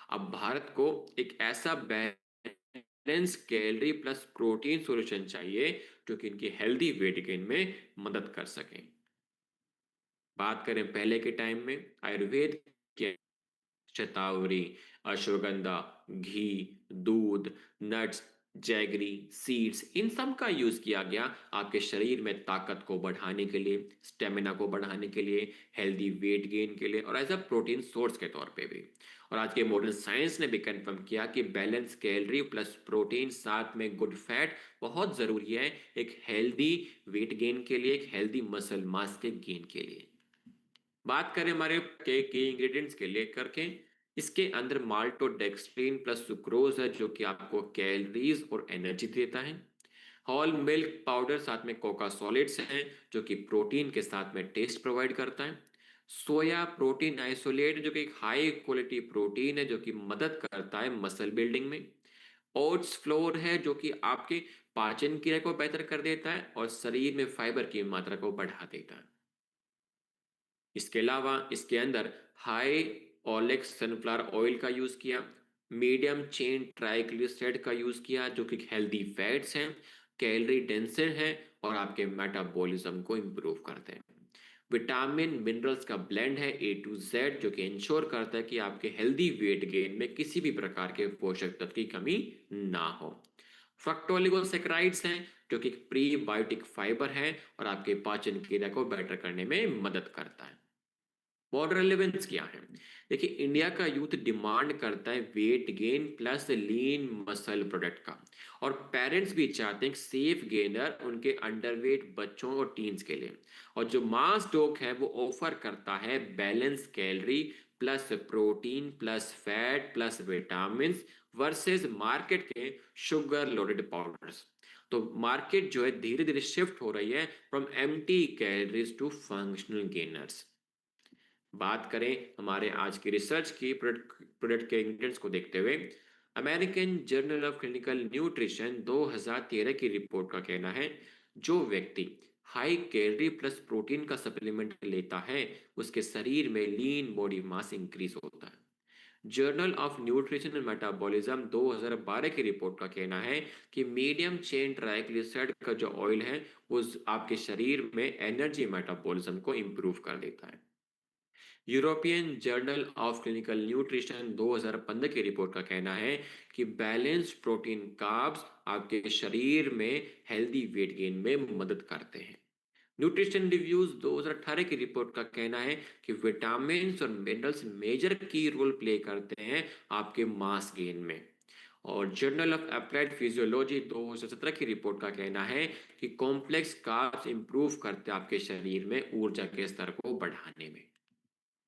अब भारत को एक ऐसा balance calorie plus protein solution चाहिए जो कि इनकी हेल्दी वेट गेन में मदद कर सके। बात करें पहले के टाइम में आयुर्वेद के, शतावरी, अश्वगंधा, घी, दूध, नट्स, जैगरी, सीड्स, इन सब का यूज किया गया आपके शरीर में ताकत को बढ़ाने के लिए, स्टेमिना को बढ़ाने के लिए, हेल्दी वेट गेन के लिए और एज अ प्रोटीन सोर्स के तौर पे भी। और आज के मॉडर्न साइंस ने भी कंफर्म किया कि बैलेंस कैलोरी प्लस प्रोटीन साथ में गुड फैट बहुत जरूरी है एक हेल्दी वेट गेन के लिए, एक हेल्दी मसल मास के गेन के लिए। बात करें हमारे केक के इंग्रेडिएंट्स के लेकर के, इसके अंदर माल्टोडेक्स्ट्रिन प्लस सुक्रोज है जो कि आपको कैलोरीज और एनर्जी देता है। होल मिल्क पाउडर साथ में कोका सॉलिड्स हैं जो कि प्रोटीन के साथ में टेस्ट प्रोवाइड करता है। सोया प्रोटीन आइसोलेट जो कि एक हाई क्वालिटी प्रोटीन है जो कि मदद करता है मसल बिल्डिंग में। ओट्स फ्लोर है जो कि आपके पाचन क्रिया को बेहतर कर देता है और शरीर में फाइबर की मात्रा को बढ़ा देता है। इसके अलावा इसके अंदर हाई ओलेक्स सनफ्लावर ऑयल का यूज किया, मीडियम चेन ट्राइग्लिसराइड का यूज किया जो कि हेल्दी फैट्स हैं, कैलोरी डेंसर हैं और आपके मेटाबॉलिज्म को इंप्रूव करते हैं। विटामिन मिनरल्स का ब्लेंड है A to Z जो कि इंश्योर करता है कि आपके हेल्दी वेट गेन में किसी भी प्रकार के पोषक तत्व की कमी ना हो। फ्रक्टोलिगोसेकेराइड्स हैं जो कि प्रीबायोटिक फाइबर है और आपके पाचन क्रिया को बेटर करने में मदद करता है। मॉडर्न रिलेवेंस क्या है? देखिए, इंडिया का यूथ डिमांड करता है weight gain plus lean muscle product का, और पेरेंट्स भी चाहते हैं सेफ गेनर उनके अंडरवेट बच्चों और टीन्स के लिए। और जो मास डॉग है वो ऑफर करता है balance calorie plus protein plus fat plus vitamin versus market के शुगर लोडेड पाउडर्स। तो मार्केट जो है धीरे धीरे शिफ्ट हो रही है from empty calories to functional gainers. बात करें हमारे आज की रिसर्च की प्रोडक्ट के इंग्रेडिएंट्स को देखते हुए, American journal of clinical nutrition 2013 की रिपोर्ट का कहना है, जो व्यक्ति हाई कैलोरी प्लस प्रोटीन का सप्लीमेंट लेता है उसके शरीर में लीन बॉडी मास इंक्रीज होता है। Journal of nutrition and metabolism 2012 की रिपोर्ट का कहना है कि मीडियम चेन ट्राइग्लिसराइड का जो ऑयल है वो आपके शरीर में एनर्जी मेटाबॉलिज्म को इंप्रूव कर देता है। European journal of clinical nutrition 2015 की रिपोर्ट का कहना है कि बैलेंस्ड प्रोटीन कार्ब्स आपके शरीर में हेल्दी वेट गेन में मदद करते हैं। न्यूट्रिशन रिव्यूज 2018 की रिपोर्ट का कहना है कि विटामिन और मिनरल्स मेजर की रोल प्ले करते हैं आपके मास गेन में। और जर्नल ऑफ अप्लाइड फिजियोलॉजी 2017 की रिपोर्ट का कहना है कि कॉम्प्लेक्स कार्ब्स इंप्रूव करते हैं आपके शरीर में ऊर्जा के स्तर को बढ़ाने में।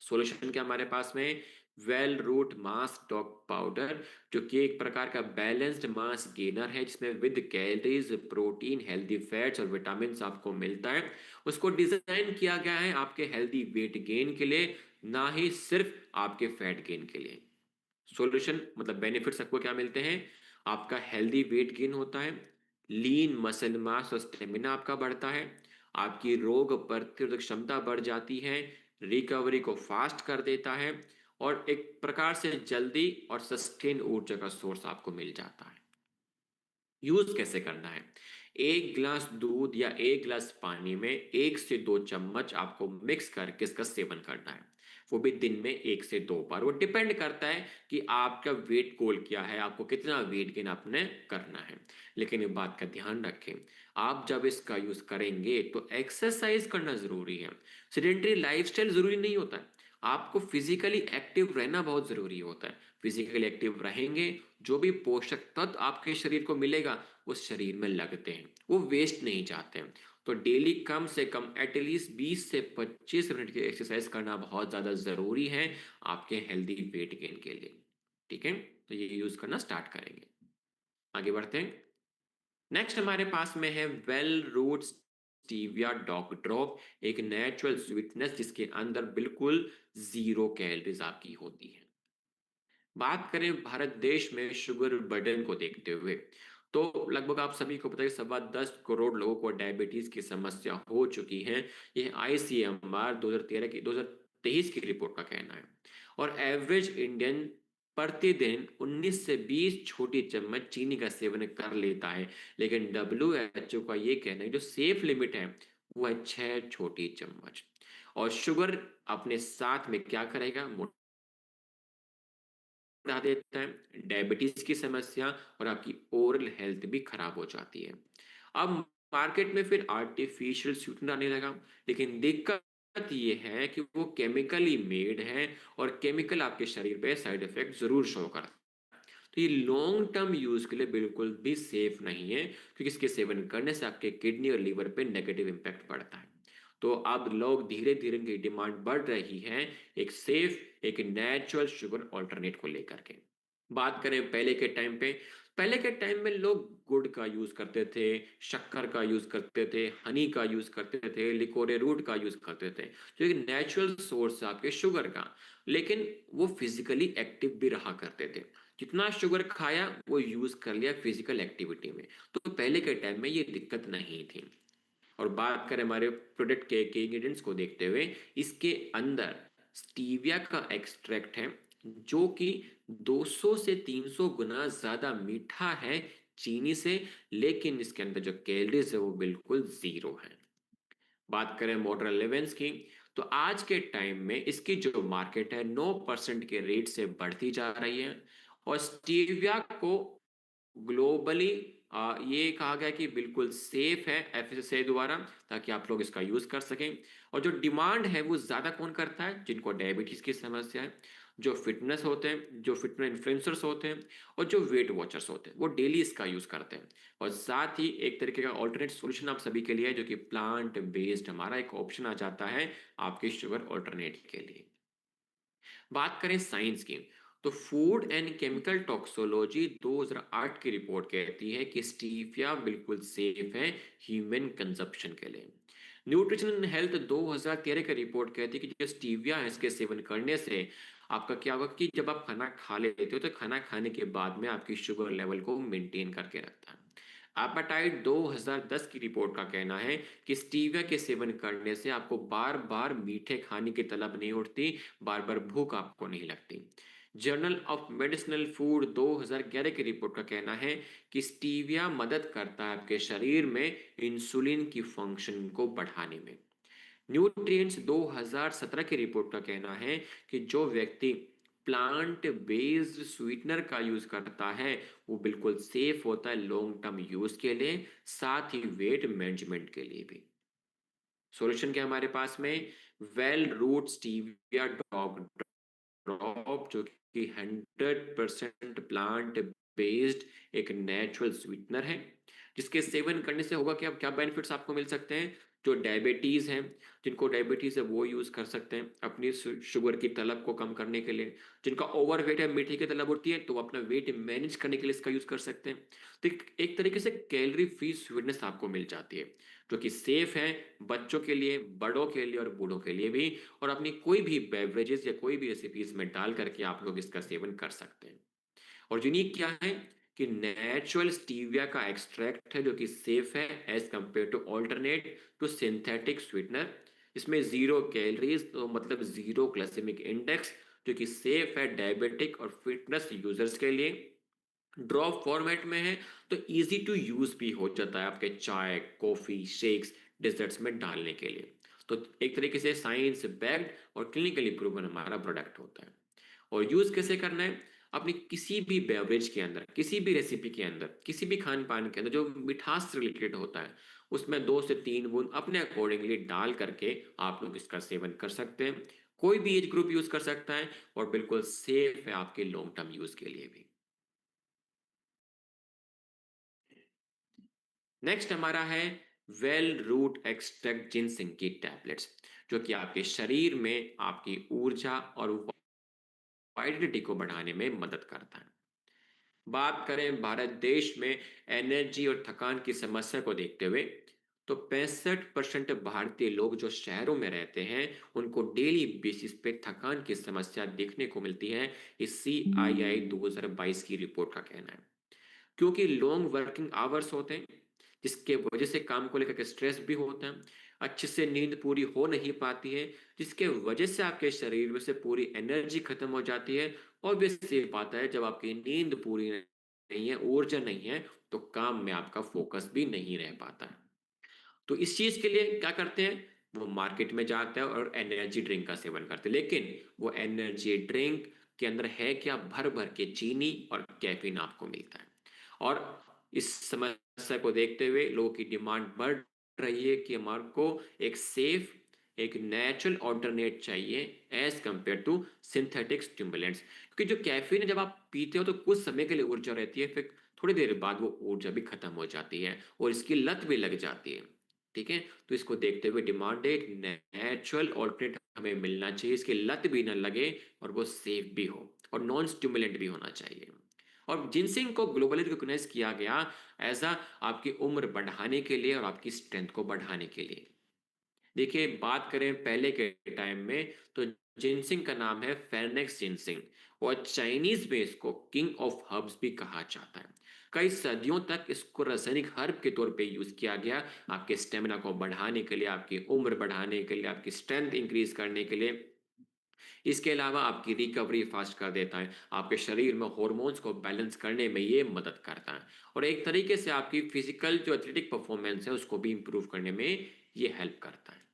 सॉल्यूशन क्या हमारे पास में? वेल रूट मास डॉग पाउडर, जो कि एक प्रकार का बैलेंस्ड मास गेनर है जिसमें with calories protein healthy fats और विटामिन आपको मिलता है। उसको डिजाइन किया गया है आपके हेल्दी वेट गेन के लिए, ना ही सिर्फ आपके फैट गेन के लिए। सॉल्यूशन मतलब बेनिफिट्स आपको क्या मिलते हैं? आपका हेल्दी वेट गेन होता है, लीन मसल मास और स्टेमिना आपका बढ़ता है, आपकी रोग प्रतिरोधक क्षमता बढ़ जाती है, रिकवरी को फास्ट कर देता है, और एक प्रकार से जल्दी और सस्टेन ऊर्जा का सोर्स आपको मिल जाता है। यूज कैसे करना है? एक गिलास दूध या एक गिलास पानी में 1 से 2 चम्मच आपको मिक्स करके इसका सेवन करना है, वो भी दिन में 1 से 2 बार। वो डिपेंड करता है कि आपका वेट गोल क्या है, आपको कितना वेट गेन आपने करना है। लेकिन एक बात का ध्यान रखें, आप जब इसका यूज करेंगे तो एक्सरसाइज करना जरूरी है। सेडेंटरी लाइफस्टाइल जरूरी नहीं होता है, आपको फिजिकली एक्टिव रहना बहुत जरूरी होता है। फिजिकली एक्टिव रहेंगे, जो भी पोषक तत्व आपके शरीर को मिलेगा उस शरीर में लगते हैं, वो वेस्ट नहीं जाते हैं। तो डेली कम से कम एटलीस्ट 20 से 25 मिनट की एक्सरसाइज करना बहुत ज़्यादा ज़रूरी है आपके हेल्दी वेट गेन के लिए। ठीक है, तो ये यूज़ करना स्टार्ट करेंगे। आगे बढ़ते हैं। नेक्स्ट हमारे पास में है Well Root stevia dog drop, एक नेचुरल स्वीटनेस जिसके अंदर बिल्कुल जीरो कैलोरीज आपकी होती है। बात करें भारत देश में शुगर बर्डन को देखते हुए, तो लगभग आप सभी को पता है कि 10.25 करोड़ लोगों को डायबिटीज की समस्या हो चुकी है। ये आईसीएमआर 2023 की रिपोर्ट का कहना है। और एवरेज इंडियन प्रतिदिन 19 से 20 छोटी चम्मच चीनी का सेवन कर लेता है, लेकिन डब्ल्यूएचओ का ये कहना है जो सेफ लिमिट है वो है 6 छोटी चम्मच। और शुगर अपने साथ में क्या करेगा? बढ़ा देता है, डायबिटीज की समस्या और आपकी ओरल हेल्थ भी खराब हो जाती है। अब मार्केट में फिर आर्टिफिशियल स्वीटनर आने लगा, लेकिन दिक्कत ये है कि वो केमिकली मेड है और केमिकल आपके शरीर पे साइड इफेक्ट जरूर शो करता है। तो ये लॉन्ग टर्म यूज के लिए बिल्कुल भी सेफ नहीं है, क्योंकि इसके सेवन करने से आपके किडनी और लीवर पे नेगेटिव इम्पैक्ट पड़ता है। तो अब लोग धीरे धीरे इनकी डिमांड बढ़ रही है एक सेफ एक नेचुरल शुगर ऑल्टरनेट को लेकर के। बात करें पहले के टाइम में लोग गुड़ का यूज करते थे, शक्कर का यूज करते थे, हनी का यूज करते थे, लिकोरे रूट का यूज करते थे, जो एक नेचुरल सोर्स है आपके शुगर का। लेकिन वो फिजिकली एक्टिव भी रहा करते थे, जितना शुगर खाया वो यूज कर लिया फिजिकल एक्टिविटी में। तो पहले के टाइम में ये दिक्कत नहीं थी। और बात करें हमारे प्रोडक्ट के इंग्रेडिएंट्स को देखते हुए, इसके अंदर स्टीविया का एक्सट्रैक्ट है, जो कि 200 से 300 गुना ज्यादा मीठा है चीनी से, लेकिन इसके अंदर जो कैलोरीज है वो बिल्कुल जीरो है। बात करें मॉडर्न लेवेंस की, तो आज के टाइम में इसकी जो मार्केट है 9% के रेट से बढ़ती जा रही है। और स्टीविया को ग्लोबली ये कहा गया कि बिल्कुल सेफ है एफएसएसआई द्वारा, ताकि आप लोग इसका यूज कर सकें। और जो डिमांड है वो ज्यादा कौन करता है? जिनको डायबिटीज की समस्या है, जो फिटनेस होते हैं, जो फिटनेस इन्फ्लुएंसर्स होते हैं, और जो वेट वॉचर्स होते हैं, वो डेली इसका यूज करते हैं। और साथ ही एक तरीके का ऑल्टरनेट सॉल्यूशन आप सभी के लिए है, जो कि प्लांट बेस्ड हमारा एक ऑप्शन आ जाता है आपके शुगर ऑल्टरनेट के लिए। बात करें साइंस की, तो फूड एंड केमिकल टॉक्सोलॉजी 2008 की रिपोर्ट कहती है कि स्टीविया बिल्कुल सेफ है ह्यूमन कंजप्शन के लिए। न्यूट्रिशन एंड हेल्थ 2013 की रिपोर्ट कहती है कि जो स्टीविया है इसके सेवन करने से आपका क्या होगा कि जब आप खाना खा लेते हो तो खाना खाने के बाद में आपकी शुगर लेवल को मेंटेन करके रखता है। एपेटाइट 2010 की रिपोर्ट का कहना है कि स्टीविया के सेवन करने से आपको बार बार मीठे खाने की तलब नहीं उठती, बार बार भूख आपको नहीं लगती। जर्नल ऑफ मेडिसिनल फूड 2011 की रिपोर्ट का कहना है कि स्टीविया मदद करता है आपके शरीर में इंसुलिन की फंक्शन को बढ़ाने में। न्यूट्रिएंट्स 2017 की रिपोर्ट का कहना है कि जो व्यक्ति प्लांट बेस्ड स्वीटनर का यूज करता है वो बिल्कुल सेफ होता है लॉन्ग टर्म यूज के लिए, साथ ही वेट मैनेजमेंट के लिए भी। सॉल्यूशन क्या हमारे पास में? Well Root stevia dog drop, जो कि 100% प्लांट बेस्ड एक नेचुरल स्वीटनर है, जिसके सेवन करने से होगा क्या क्या बेनिफिट्स आपको मिल सकते हैं? जो डायबिटीज है, जिनको डायबिटीज है वो यूज कर सकते हैं अपनी शुगर की तलब को कम करने के लिए। जिनका ओवर वेट है, मीठे की तलब होती है, तो वो अपना वेट मैनेज करने के लिए इसका यूज कर सकते हैं। तो एक तरीके से कैलोरी फ्री स्वीटनेस आपको मिल जाती है, जो कि सेफ है बच्चों के लिए, बड़ों के लिए और बूढ़ों के लिए भी। और अपनी कोई भी बेवरेजेस या कोई भी रेसिपीज में डाल करके आप लोग इसका सेवन कर सकते हैं। और यूनिक क्या है कि नेचुरल स्टीविया का एक्सट्रैक्ट है, जो कि सेफ है as compare to alternate to synthetic sweetener. इसमें जीरो कैलोरीज, तो मतलब जीरो ग्लाइसेमिक इंडेक्स, जो कि सेफ है डायबिटिक और फिटनेस यूजर्स के लिए। ड्रॉप फॉर्मेट में है, तो इजी टू यूज भी हो जाता है आपके चाय, कॉफी, शेक्स, डेजर्ट्स में डालने के लिए। तो एक तरीके से साइंस बैक्ड और क्लिनिकली प्रूवन हमारा प्रोडक्ट होता है। और यूज कैसे करना है? अपनी किसी भी बेवरेज के अंदर, किसी भी रेसिपी के अंदर, किसी भी खान पान के अंदर जो मिठास से रिलेटेड होता है, उसमें 2 से 3 बूंद अपने अकॉर्डिंगली डाल करके आप लोग इसका सेवन कर सकते हैं। कोई भी एज ग्रुप यूज कर सकता है और बिल्कुल सेफ है आपके लॉन्ग टर्म यूज के लिए भी। नेक्स्ट हमारा है वेल रूट एक्सट्रैक्ट जिनसिंग की टैबलेट्स, जो कि आपके शरीर में आपकी ऊर्जा और वाइटलिटी को बढ़ाने में मदद करता है। बात करें भारत देश में एनर्जी और थकान की समस्या को देखते हुए, तो 65% भारतीय लोग जो शहरों में रहते हैं उनको डेली बेसिस पे थकान की समस्या देखने को मिलती है। इस CII 2022 की रिपोर्ट का कहना है। क्योंकि लॉन्ग वर्किंग आवर्स होते हैं, जिसके वजह से काम को लेकर स्ट्रेस भी होता है, अच्छे से नींद पूरी हो नहीं पाती है, जिसके वजह से आपके शरीर में से पूरी एनर्जी खत्म हो जाती है। ऑब्वियस सी बात है, जब आपकी नींद पूरी नहीं है, ऊर्जा नहीं है, तो काम में आपका फोकस भी नहीं रह पाता है। तो इस चीज के लिए क्या करते हैं? वो मार्केट में जाते हैं और एनर्जी ड्रिंक का सेवन करते हैं, लेकिन वो एनर्जी ड्रिंक के अंदर है क्या? भर भर के चीनी और कैफीन आपको मिलता है। और इस समस्या को देखते हुए लोगों की डिमांड बढ़ रही है कि हमारे को एक सेफ, एक नेचुरल ऑल्टरनेट चाहिए as compare to synthetic stimulants. क्योंकि जो कैफीन है, जब आप पीते हो तो कुछ समय के लिए ऊर्जा रहती है, फिर थोड़ी देर बाद वो ऊर्जा भी खत्म हो जाती है और इसकी लत भी लग जाती है। ठीक है, तो इसको देखते हुए डिमांड है एक नेचुरल ऑल्टरनेट हमें मिलना चाहिए, इसकी लत भी ना लगे और वो सेफ भी हो और नॉन स्टिमुलेंट भी होना चाहिए। और जिनसिंग को ग्लोबली रिकॉग्नाइज किया गया एज अ आपकी उम्र बढ़ाने के लिए और आपकी स्ट्रेंथ को बढ़ाने के लिए। देखिए, बात करें पहले के टाइम में, तो जिनसिंग का नाम है फेनेक्स जिनसिंग, और चाइनीज में इसको किंग ऑफ हर्ब्स भी कहा जाता है। कई सदियों तक इसको रासायनिक हर्ब के तौर पे यूज किया गया, आपके स्टेमिना को बढ़ाने के लिए, आपकी उम्र बढ़ाने के लिए, आपकी स्ट्रेंथ इंक्रीज करने के लिए। इसके अलावा आपकी रिकवरी फास्ट कर देता है, आपके शरीर में हॉर्मोन्स को बैलेंस करने में ये मदद करता है, और एक तरीके से आपकी फिजिकल जो एथलेटिक परफॉर्मेंस है उसको भी इंप्रूव करने में ये हेल्प करता है।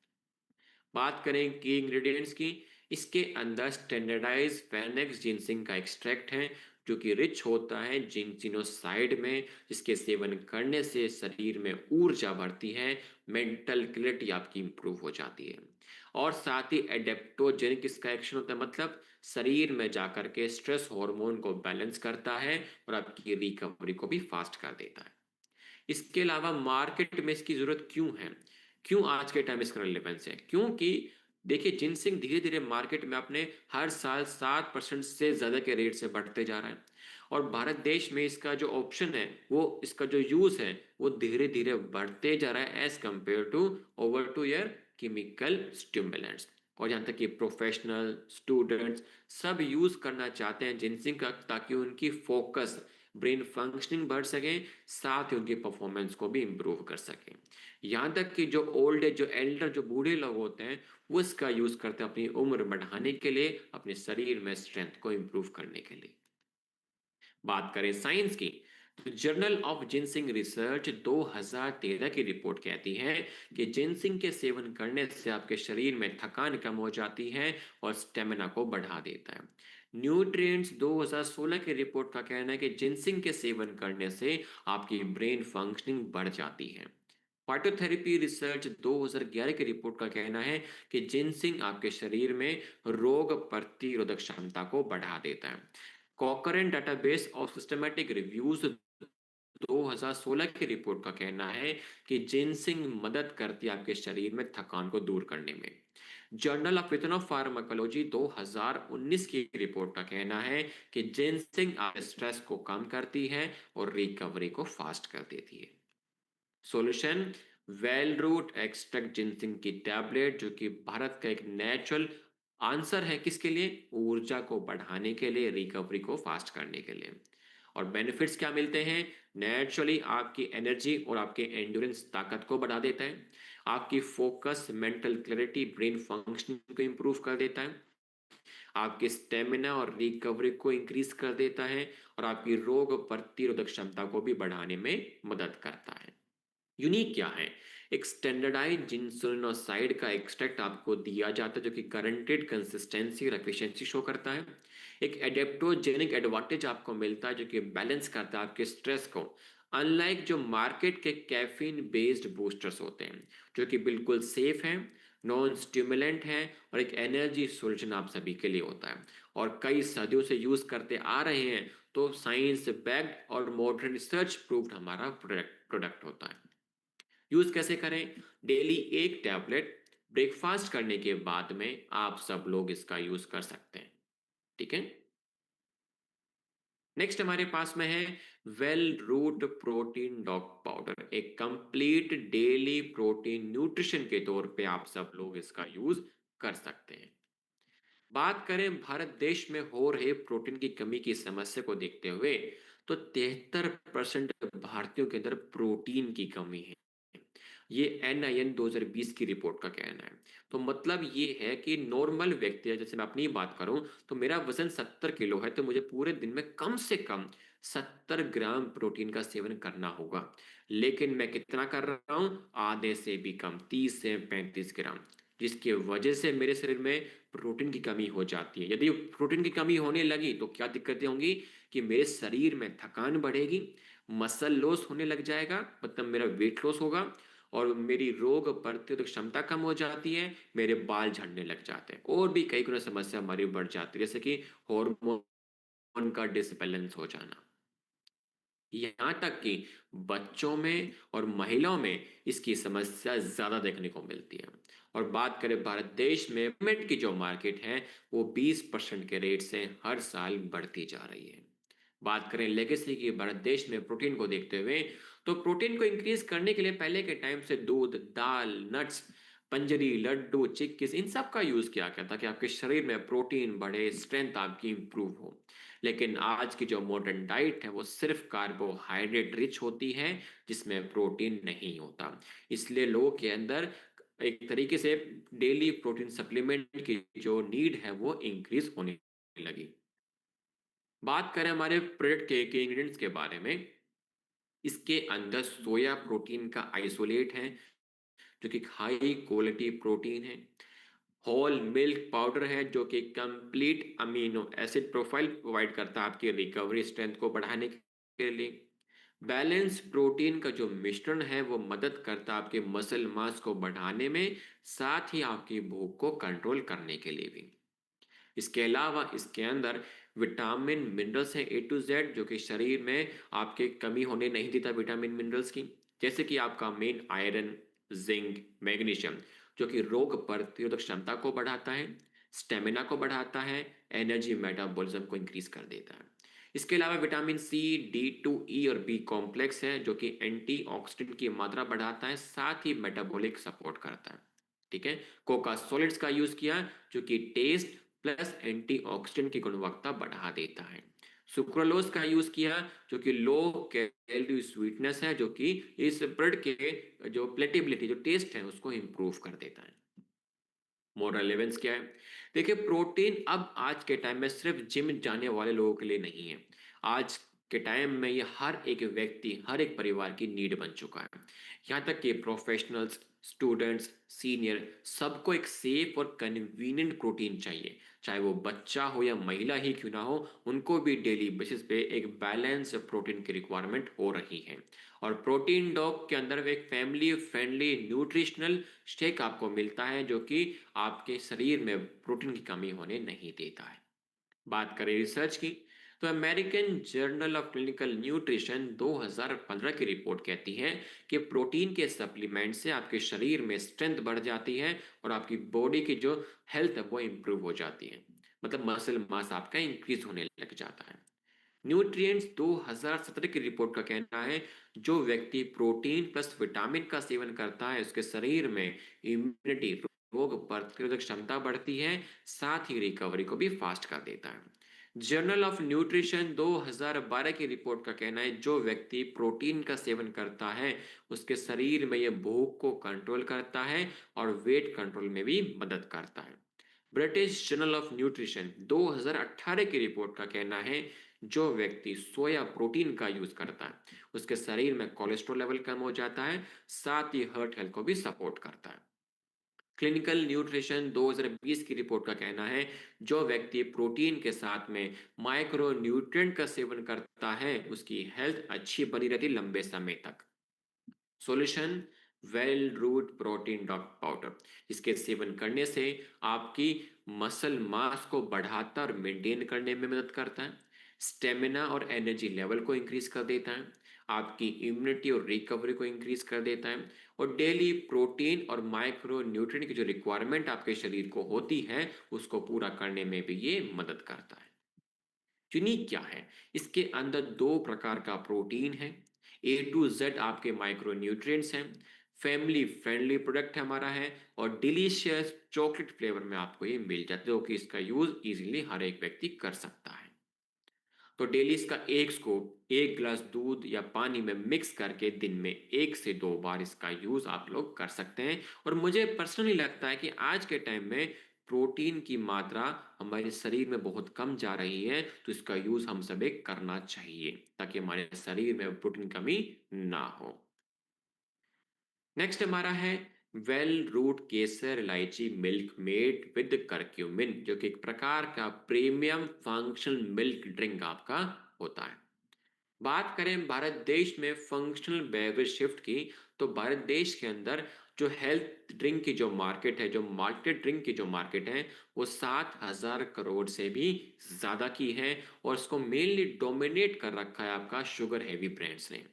बात करें की इंग्रेडिएंट्स की, इसके अंदर स्टैंडर्डाइज फेनेक्स जिनसिंग का एक्सट्रैक्ट है, जो कि रिच होता है जिंसिनोसाइड में, जिसके सेवन करने से शरीर में ऊर्जा बढ़ती है, मेंटल क्लैरिटी आपकी इंप्रूव हो जाती है। और साथ ही एडेप्टोजेनिक इसका एक्शन होता है, मतलब शरीर में जाकर के स्ट्रेस हार्मोन को बैलेंस करता है और आपकी रिकवरी को भी फास्ट कर देता है। इसके अलावा मार्केट में इसकी जरूरत क्यों है, क्यों आज के टाइम इसका रिलेवेंस है? क्योंकि देखिए जिनसिंग धीरे धीरे मार्केट में अपने हर साल 7% से ज्यादा के रेट से बढ़ते जा रहा है, और भारत देश में इसका जो ऑप्शन है, वो इसका जो यूज है वो धीरे धीरे बढ़ते जा रहा है as compare to over to year chemical stimulants. और यहाँ तक कि प्रोफेशनल स्टूडेंट्स सब यूज करना चाहते हैं जिनसिंग का, ताकि उनकी फोकस, ब्रेन फंक्शनिंग बढ़ सके, साथ ही उनकी परफॉर्मेंस को भी इम्प्रूव कर सके। यहाँ तक कि जो ओल्ड एज, जो एल्डर, जो बूढ़े लोग होते हैं, वो इसका यूज करते हैं अपनी उम्र बढ़ाने के लिए, अपने शरीर में स्ट्रेंथ को इम्प्रूव करने के लिए। बात करें साइंस की, तो जर्नल ऑफ जिनसिंग रिसर्च 2013 की रिपोर्ट कहती है कि जिनसिंग के सेवन करने से आपके शरीर में थकान कम हो जाती है और स्टेमिना को बढ़ा देता है। न्यूट्रिएंट्स 2016 की रिपोर्ट का कहना है कि जिनसिंग के सेवन करने से आपकी ब्रेन फंक्शनिंग बढ़ जाती है। फाइटोथेरेपी रिसर्च 2011 की रिपोर्ट का कहना है कि जिनसिंग आपके शरीर में रोग प्रतिरोधक क्षमता को बढ़ा देता है। कॉकरेन डेटाबेस ऑफ सिस्टमैटिक रिव्यूज 2016 की रिपोर्ट का कहना है कि जिनसिंग मदद करती है आपके शरीर में थकान को दूर करने में। जर्नल ऑफ फार्माकोलॉजी 2019 की रिपोर्ट का कहना है कि जिनसिंग आपके स्ट्रेस को कम करती है और रिकवरी को फास्ट कर देती है। Solution, Well Root extract ginseng की टैबलेट, जो कि भारत का एक नेचुरल आंसर है किसके लिए? ऊर्जा को बढ़ाने के लिए, रिकवरी को फास्ट करने के लिए। और बेनिफिट्स क्या मिलते हैं? नेचुरली आपकी एनर्जी और आपके एंड्योरेंस ताकत को बढ़ा देता है, आपकी focus, mental clarity, brain functioning को इंप्रूव कर देता है, आपके स्टेमिना और रिकवरी को इंक्रीज कर देता है, और आपकी रोग प्रतिरोधक क्षमता को भी बढ़ाने में मदद करता है। यूनिक क्या है? एक स्टैंडर्डाइज जिंसोलिनोसाइड का एक्सट्रैक्ट आपको दिया जाता है, जो कि गारंटेड कंसिस्टेंसी और एफिशिएंसी शो करता है। एक एडेप्टोजेनिक एडवांटेज आपको मिलता है, जो कि बैलेंस करता है आपके स्ट्रेस को, अनलाइक जो मार्केट के कैफीन बेस्ड बूस्टर्स होते हैं, जो कि बिल्कुल सेफ हैं, नॉन स्टिमुलेंट हैं, और एक एनर्जी सोल्यूशन आप सभी के लिए होता है, और कई सदियों से यूज करते आ रहे हैं। तो साइंस बैक्ड और मॉडर्न रिसर्च प्रूव्ड हमारा प्रोडक्ट होता है। यूज कैसे करें? डेली एक टैबलेट ब्रेकफास्ट करने के बाद में आप सब लोग इसका यूज कर सकते हैं। ठीक है। नेक्स्ट हमारे पास में है Well Root protein dog powder, एक कंप्लीट डेली प्रोटीन न्यूट्रिशन के तौर पे आप सब लोग इसका यूज कर सकते हैं। बात करें भारत देश में हो रहे प्रोटीन की कमी की समस्या को देखते हुए, तो 73% भारतीयों के अंदर प्रोटीन की कमी है। ये NIN 2020 की रिपोर्ट का कहना है। तो मतलब ये है कि नॉर्मल व्यक्ति है, जैसे मैं अपनी बात करूं, तो मेरा वजन 70 किलो है, तो मुझे पूरे दिन में कम से कम 70 ग्राम प्रोटीन का सेवन करना होगा। लेकिन मैं कितना कर रहा हूं? आधे से भी कम, 30 से 35 ग्राम, जिसकी वजह से मेरे शरीर में प्रोटीन की कमी हो जाती है। यदि प्रोटीन की कमी होने लगी तो क्या दिक्कतें होंगी? कि मेरे शरीर में थकान बढ़ेगी, मसल लॉस होने लग जाएगा, मतलब मेरा वेट लॉस होगा, और मेरी रोग प्रतिरोधक क्षमता कम हो जाती है, मेरे बाल झड़ने लग जाते हैं, और भी कई गुना समस्या हमारी बढ़ जाती है, जैसे कि हार्मोन का डिसबैलेंस हो जाना। यहाँ तक कि बच्चों में और महिलाओं में इसकी समस्या ज्यादा देखने को मिलती है। और बात करें भारत देश में, सप्लीमेंट की जो मार्केट है वो 20% के रेट से हर साल बढ़ती जा रही है। बात करें लेगेसी की भारत देश में प्रोटीन को देखते हुए, तो प्रोटीन को इंक्रीज करने के लिए पहले के टाइम से दूध, दाल, नट्स, पंजरी, लड्डू, चिक्कीस, इन सब का यूज किया गया ताकि आपके शरीर में प्रोटीन बढ़े, स्ट्रेंथ आपकी इंप्रूव हो। लेकिन आज की जो मॉडर्न डाइट है वो सिर्फ कार्बोहाइड्रेट रिच होती है, जिसमें प्रोटीन नहीं होता। इसलिए लोगों के अंदर एक तरीके से डेली प्रोटीन सप्लीमेंट की जो नीड है वो इंक्रीज होने लगी। बात करें हमारे प्रोडक्ट के इंग्रेडिएंट्स के बारे में, इसके अंदर सोया प्रोटीन का आइसोलेट है, जो कि हाई क्वालिटी प्रोटीन है, होल मिल्क पाउडर है जो कि complete amino acid profile provide करता है आपकी रिकवरी स्ट्रेंथ को बढ़ाने के लिए। बैलेंस प्रोटीन का जो मिश्रण है वो मदद करता है आपके मसल मास को बढ़ाने में, साथ ही आपकी भूख को कंट्रोल करने के लिए भी। इसके अलावा इसके अंदर विटामिन मिनरल्स हैं A to Z, जो कि शरीर में आपके कमी होने नहीं देता विटामिन मिनरल्स की। जैसे कि आपका मेन आयरन, जिंक, मैग्नीशियम, जो कि रोग प्रतिरोधक क्षमता को बढ़ाता है, स्टेमिना को बढ़ाता है, एनर्जी मेटाबॉलिज्म को इंक्रीज कर देता है। इसके अलावा विटामिन C, D2, E और बी कॉम्प्लेक्स है जो कि एंटीऑक्सीडेंट की मात्रा बढ़ाता है, साथ ही मेटाबॉलिक सपोर्ट करता है। ठीक है। कोका सॉलिड्स का यूज किया जो कि टेस्ट प्लस एंटीऑक्सीडेंट की गुणवत्ता बढ़ा देता है। सुक्रोलोज का यूज किया जो कि लो कैलोरी स्वीटनेस है, जो कि इस ब्रेड के जो प्लेटेबिलिटी, जो टेस्ट है, उसको इंप्रूव कर देता है। मोर रेलेवेंस क्या है? देखिए, प्रोटीन अब आज के टाइम में सिर्फ जिम जाने वाले लोगों के लिए नहीं है। आज के टाइम में ये हर एक व्यक्ति, हर एक परिवार की नीड बन चुका है। यहाँ तक कि प्रोफेशनल्स, स्टूडेंट्स, सीनियर, सबको एक सेफ और कन्वीनियंट प्रोटीन चाहिए। चाहे वो बच्चा हो या महिला ही क्यों ना हो, उनको भी डेली बेसिस पे एक बैलेंस प्रोटीन की रिक्वायरमेंट हो रही है। और प्रोटीन डॉग के अंदर एक फैमिली फ्रेंडली न्यूट्रिशनल शेक आपको मिलता है जो कि आपके शरीर में प्रोटीन की कमी होने नहीं देता है। बात करें रिसर्च की, तो American journal of clinical nutrition 2015 की रिपोर्ट कहती है कि प्रोटीन के सप्लीमेंट से आपके शरीर में स्ट्रेंथ बढ़ जाती है और आपकी बॉडी की जो हेल्थ है वो इंप्रूव हो जाती है। मतलब मसल मास आपका इंक्रीज होने लग जाता है। न्यूट्रिएंट्स 2017 की रिपोर्ट का कहना है जो व्यक्ति प्रोटीन प्लस विटामिन का सेवन करता है उसके शरीर में इम्यूनिटी, रोग प्रतिरोधक क्षमता बढ़ती है, साथ ही रिकवरी को भी फास्ट कर देता है। जर्नल ऑफ न्यूट्रिशन 2012 की रिपोर्ट का कहना है जो व्यक्ति प्रोटीन का सेवन करता है उसके शरीर में यह भूख को कंट्रोल करता है और वेट कंट्रोल में भी मदद करता है। ब्रिटिश जर्नल ऑफ न्यूट्रिशन 2018 की रिपोर्ट का कहना है जो व्यक्ति सोया प्रोटीन का यूज करता है उसके शरीर में कोलेस्ट्रॉल लेवल कम हो जाता है, साथ ही हार्ट हेल्थ को भी सपोर्ट करता है। क्लिनिकल न्यूट्रिशन 2020 की रिपोर्ट का कहना है जो व्यक्ति प्रोटीन के साथ में माइक्रो न्यूट्रिएंट का सेवन करता है उसकी हेल्थ अच्छी बनी रहती लंबे समय तक। Solution, Well Root protein dog powder, इसके सेवन करने से आपकी मसल मास को बढ़ाता और मेंटेन करने में मदद करता है, स्टेमिना और एनर्जी लेवल को इंक्रीज कर देता है, आपकी इम्यूनिटी और रिकवरी को इंक्रीज कर देता है, और डेली प्रोटीन और माइक्रो न्यूट्रिएंट की जो रिक्वायरमेंट आपके शरीर को होती है उसको पूरा करने में भी ये मदद करता है। यूनिक क्या है? इसके अंदर दो प्रकार का प्रोटीन है, A to Z आपके माइक्रो न्यूट्रिएंट्स हैं, फैमिली फ्रेंडली प्रोडक्ट हमारा है, और डिलीशियस चॉकलेट फ्लेवर में आपको ये मिल जाता है जो कि इसका यूज इजीली हर एक व्यक्ति कर सकता है। तो डेली इसका एक स्कूप एक गिलास दूध या पानी में मिक्स करके दिन में 1 से 2 बार इसका यूज आप लोग कर सकते हैं। और मुझे पर्सनली लगता है कि आज के टाइम में प्रोटीन की मात्रा हमारे शरीर में बहुत कम जा रही है, तो इसका यूज हम सभी करना चाहिए ताकि हमारे शरीर में प्रोटीन कमी ना हो। नेक्स्ट हमारा है वेल रूट केसर इलायची मिल्क मेड विद करक्यूमिन, जो कि एक प्रकार का प्रीमियम फंक्शनल मिल्क ड्रिंक आपका होता है। बात करें भारत देश में फंक्शनल बेवरेज शिफ्ट की, तो भारत देश के अंदर जो हेल्थ ड्रिंक की जो मार्केट है, जो मार्केट ड्रिंक की जो मार्केट है, वो 7,000 करोड़ से भी ज्यादा की है। और इसको मेनली डोमिनेट कर रखा है आपका शुगर हैवी ब्रांड्स ने।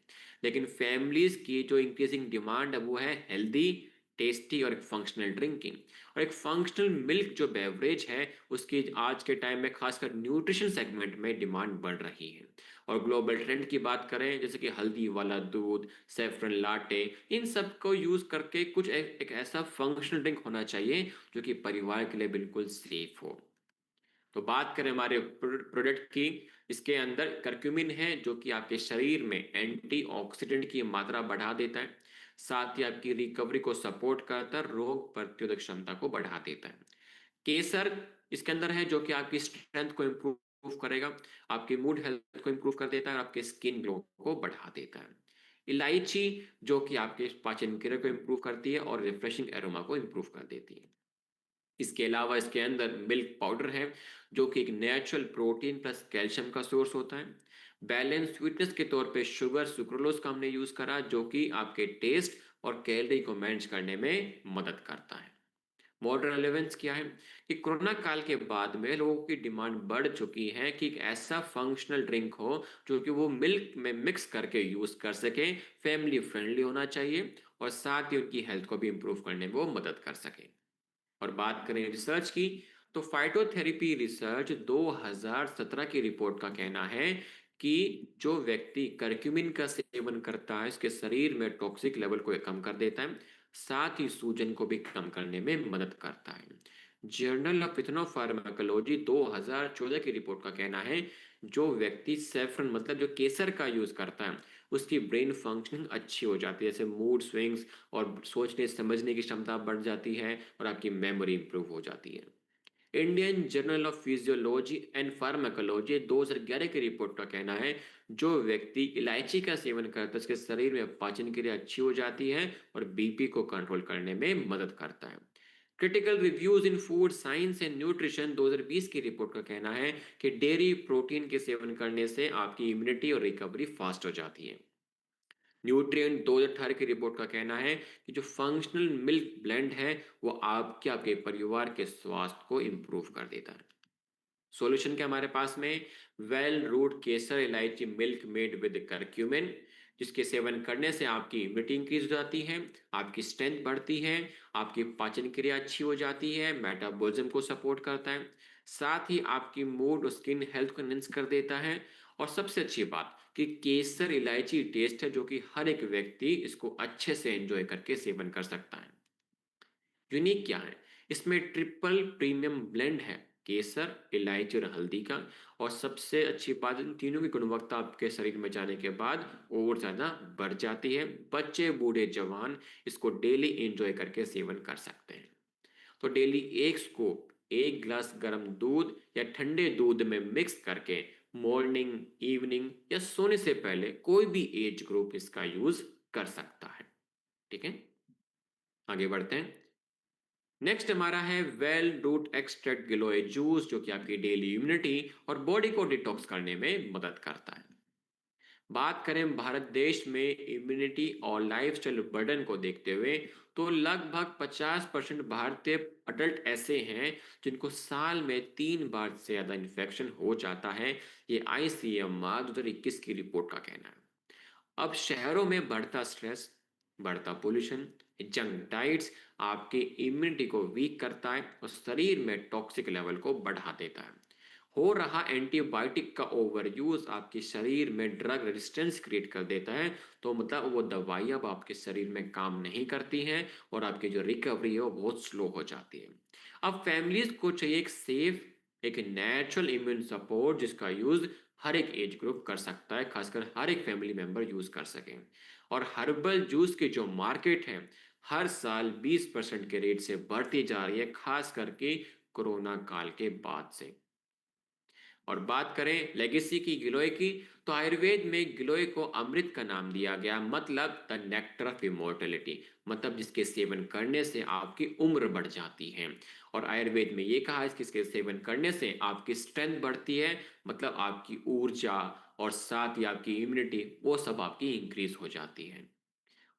लेकिन फैमिलीज की जो इंक्रीजिंग डिमांड है वो है हेल्दी, टेस्टी और एक फंक्शनल ड्रिंकिंग। और एक फंक्शनल मिल्क जो बेवरेज है उसकी आज के टाइम में खासकर न्यूट्रिशन सेगमेंट में डिमांड बढ़ रही है। और ग्लोबल ट्रेंड की बात करें जैसे कि हल्दी वाला दूध, सेफ्रन लाटे, इन सब को यूज करके कुछ एक ऐसा फंक्शनल ड्रिंक होना चाहिए जो कि परिवार के लिए बिल्कुल सेफ हो। तो बात करें हमारे प्रोडक्ट की, इसके अंदर करक्यूमिन है जो कि आपके शरीर में एंटीऑक्सीडेंट की मात्रा बढ़ा देता है, साथ ही आपकी रिकवरी को सपोर्ट करता है, रोग प्रतिरोधक क्षमता को बढ़ा देता है। केसर इसके अंदर है जो कि आपकी स्ट्रेंथ को इम्प्रूव करेगा, आपकी मूड हेल्थ को इम्प्रूव कर देता है और आपके स्किन ग्लो को बढ़ा देता है। इलायची जो कि आपके पाचन क्रिया को इम्प्रूव करती है और रिफ्रेशिंग एरोमा को इम्प्रूव कर देती है। इसके अलावा इसके अंदर मिल्क पाउडर है, जो कि एक नेचुरल प्रोटीन प्लस कैल्शियम का सोर्स होता है। बैलेंस स्वीटनेस के तौर पे शुगर सुक्रोलोज का हमने यूज करा, जो कि आपके टेस्ट और कैलोरी को मैनेज करने में मदद करता है। मॉडर्न रेलेवेंस क्या है कि कोरोना काल के बाद में लोगों की डिमांड बढ़ चुकी है कि एक ऐसा फंक्शनल ड्रिंक हो जो कि वो मिल्क में मिक्स करके यूज कर सके, फैमिली फ्रेंडली होना चाहिए और साथ ही उनकी हेल्थ को भी इंप्रूव करने में वो मदद कर सके। और बात करें रिसर्च की, तो फाइटोथेरेपी रिसर्च 2017 की रिपोर्ट का कहना है कि जो व्यक्ति करक्यूमिन का सेवन करता है इसके शरीर में टॉक्सिक लेवल को कम कर देता है, साथ ही सूजन को भी कम करने में मदद करता है। जर्नल ऑफ इथनोफार्माकोलॉजी 2014 की रिपोर्ट का कहना है जो व्यक्ति सेफ्रन मतलब जो केसर का यूज करता है उसकी ब्रेन फंक्शनिंग अच्छी हो जाती है, जैसे मूड स्विंग्स और सोचने समझने की क्षमता बढ़ जाती है और आपकी मेमोरी इंप्रूव हो जाती है। Indian journal of physiology and pharmacology 2011 की रिपोर्ट का कहना है जो व्यक्ति इलायची का सेवन करता है उसके शरीर में पाचन क्रिया अच्छी हो जाती है और बीपी को कंट्रोल करने में मदद करता है। Critical reviews in food science and nutrition 2020 की रिपोर्ट का कहना है कि डेयरी प्रोटीन के सेवन करने से आपकी इम्यूनिटी और रिकवरी फास्ट हो जाती है। न्यूट्रिएंट 2018 की रिपोर्ट का कहना है कि जो फंक्शनल मिल्क ब्लेंड है वो आपके आपके परिवार के स्वास्थ्य को इंप्रूव कर देता है। सॉल्यूशन क्या हमारे पास में, वेल रूट केसर इलायची मिल्क मेड विद करक्यूमिन, जिसके सेवन करने से आपकी इम्यूनिटी इंक्रीज हो जाती है, आपकी स्ट्रेंथ बढ़ती है, आपकी पाचन क्रिया अच्छी हो जाती है, मेटाबॉलिज्म को सपोर्ट करता है, साथ ही आपकी मूड और स्किन हेल्थ को एनहेंस कर देता है। और सबसे अच्छी बात कि केसर इलायची टेस्ट है जो कि हर एक व्यक्ति इसको अच्छे से एंजॉय करके सेवन कर सकता है। यूनिक क्या है, इसमें ट्रिपल प्रीमियम ब्लेंड है, केसर इलायची और हल्दी का। और सबसे अच्छी बात इन तीनों की गुणवत्ता आपके शरीर में जाने के बाद और ज्यादा बढ़ जाती है। बच्चे बूढ़े जवान इसको डेली एंजॉय करके सेवन कर सकते हैं। तो डेली एक स्कूप एक गिलास गर्म दूध या ठंडे दूध में मिक्स करके मॉर्निंग इवनिंग या सोने से पहले कोई भी एज ग्रुप इसका यूज कर सकता है। ठीक है, आगे बढ़ते हैं। नेक्स्ट हमारा है वेल रूट एक्सट्रैक्ट गिलोय जूस, जो कि आपकी डेली इम्यूनिटी और बॉडी को डिटॉक्स करने में मदद करता है। बात करें भारत देश में इम्यूनिटी और लाइफस्टाइल बर्डन को देखते हुए, तो लगभग 50% भारतीय अडल्ट ऐसे हैं जिनको साल में 3 बार से ज्यादा इन्फेक्शन हो जाता है। ये ICMR 2021 की रिपोर्ट का कहना है। अब शहरों में बढ़ता स्ट्रेस, बढ़ता पोल्यूशन, जंक डाइट्स आपके इम्यूनिटी को वीक करता है और शरीर में टॉक्सिक लेवल को बढ़ा देता है। हो रहा एंटीबायोटिक का ओवर यूज आपके शरीर में ड्रग रेजिस्टेंस क्रिएट कर देता है। तो मतलब वो दवाई अब आपके शरीर में काम नहीं करती हैं और आपकी जो रिकवरी है वो बहुत स्लो हो जाती है। अब फैमिलीज को चाहिए एक सेफ, एक नेचुरल इम्यून सपोर्ट जिसका यूज हर एक एज ग्रुप कर सकता है, खासकर हर एक फैमिली मेंबर यूज कर सकें। और हर्बल जूस की जो मार्केट है हर साल 20% के रेट से बढ़ती जा रही है, खास करके कोरोना काल के बाद से। और बात करें लेगेसी की, गिलोय की, तो आयुर्वेद में गिलोय को अमृत का नाम दिया गया, मतलब द नेक्टर ऑफ इमोर्टलिटी, मतलब जिसके सेवन करने से आपकी उम्र बढ़ जाती है। और आयुर्वेद में ये कहा है कि इसके सेवन करने से आपकी स्ट्रेंथ बढ़ती है, मतलब आपकी ऊर्जा और साथ ही आपकी इम्यूनिटी वो सब आपकी इंक्रीज हो जाती है।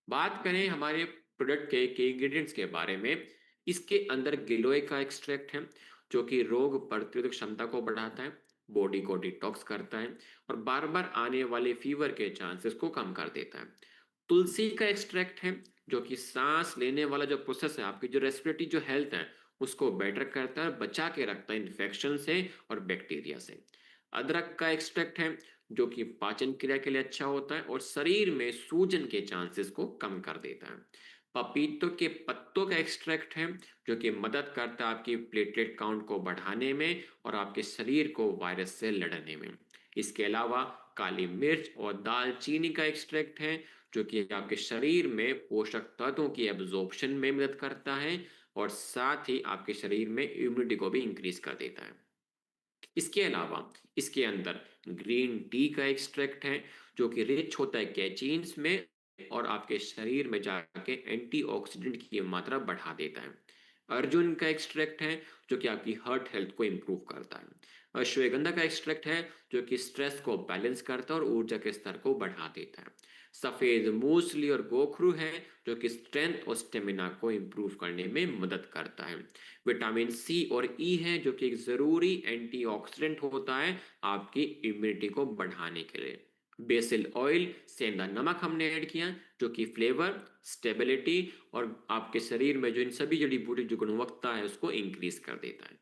बात करें हमारे प्रोडक्ट के इंग्रेडिएंट्स के बारे में, इसके अंदर गिलोय का एक्सट्रैक्ट है जो कि रोग प्रतिरोधक क्षमता को बढ़ाता है, बॉडी को डिटॉक्स करता है और बार बार आने वाले फीवर के चांसेस को कम कर देता है। तुलसी का एक्सट्रैक्ट है जो कि सांस लेने वाला जो प्रोसेस है, आपकी जो रेस्पिरेटरी जो हेल्थ है उसको बेटर करता है, बचा के रखता है इन्फेक्शन से और बैक्टीरिया से। अदरक का एक्सट्रैक्ट है जो कि पाचन क्रिया के लिए अच्छा होता है और शरीर में सूजन के चांसेस को कम कर देता है। पपीतों के पत्तों का एक्सट्रैक्ट है जो कि मदद करता है आपकी प्लेटलेट काउंट को बढ़ाने में और आपके शरीर को वायरस से लड़ने में। इसके अलावा काली मिर्च और दालचीनी का एक्सट्रैक्ट है जो कि आपके शरीर में पोषक तत्वों की एब्जॉर्प्शन में मदद करता है और साथ ही आपके शरीर में इम्यूनिटी को भी इंक्रीज कर देता है। इसके अलावा इसके अंदर ग्रीन टी का एक्सट्रैक्ट है जो कि रिच होता है कैचीन्स में और आपके शरीर में जाके एंटीऑक्सीडेंट की मात्रा बढ़ा देता है। अर्जुन का एक्सट्रैक्ट है जो कि आपकी हार्ट हेल्थ को इम्प्रूव करता है। अश्वगंधा का एक्सट्रैक्ट है जो कि स्ट्रेस को बैलेंस करता है और ऊर्जा के स्तर को बढ़ा देता है। सफेद मूसली और गोखरू है जो कि स्ट्रेंथ और स्टेमिना को इम्प्रूव करने में मदद करता है। विटामिन सी और ई है जो कि एक जरूरी एंटीऑक्सीडेंट होता है आपकी इम्यूनिटी को बढ़ाने के लिए। बेसिल ऑयल, सेंधा नमक हमने ऐड किया जो कि फ्लेवर, स्टेबिलिटी और आपके शरीर में जो इन सभी जड़ी बूटी जो गुणवत्ता है उसको इंक्रीज कर देता है।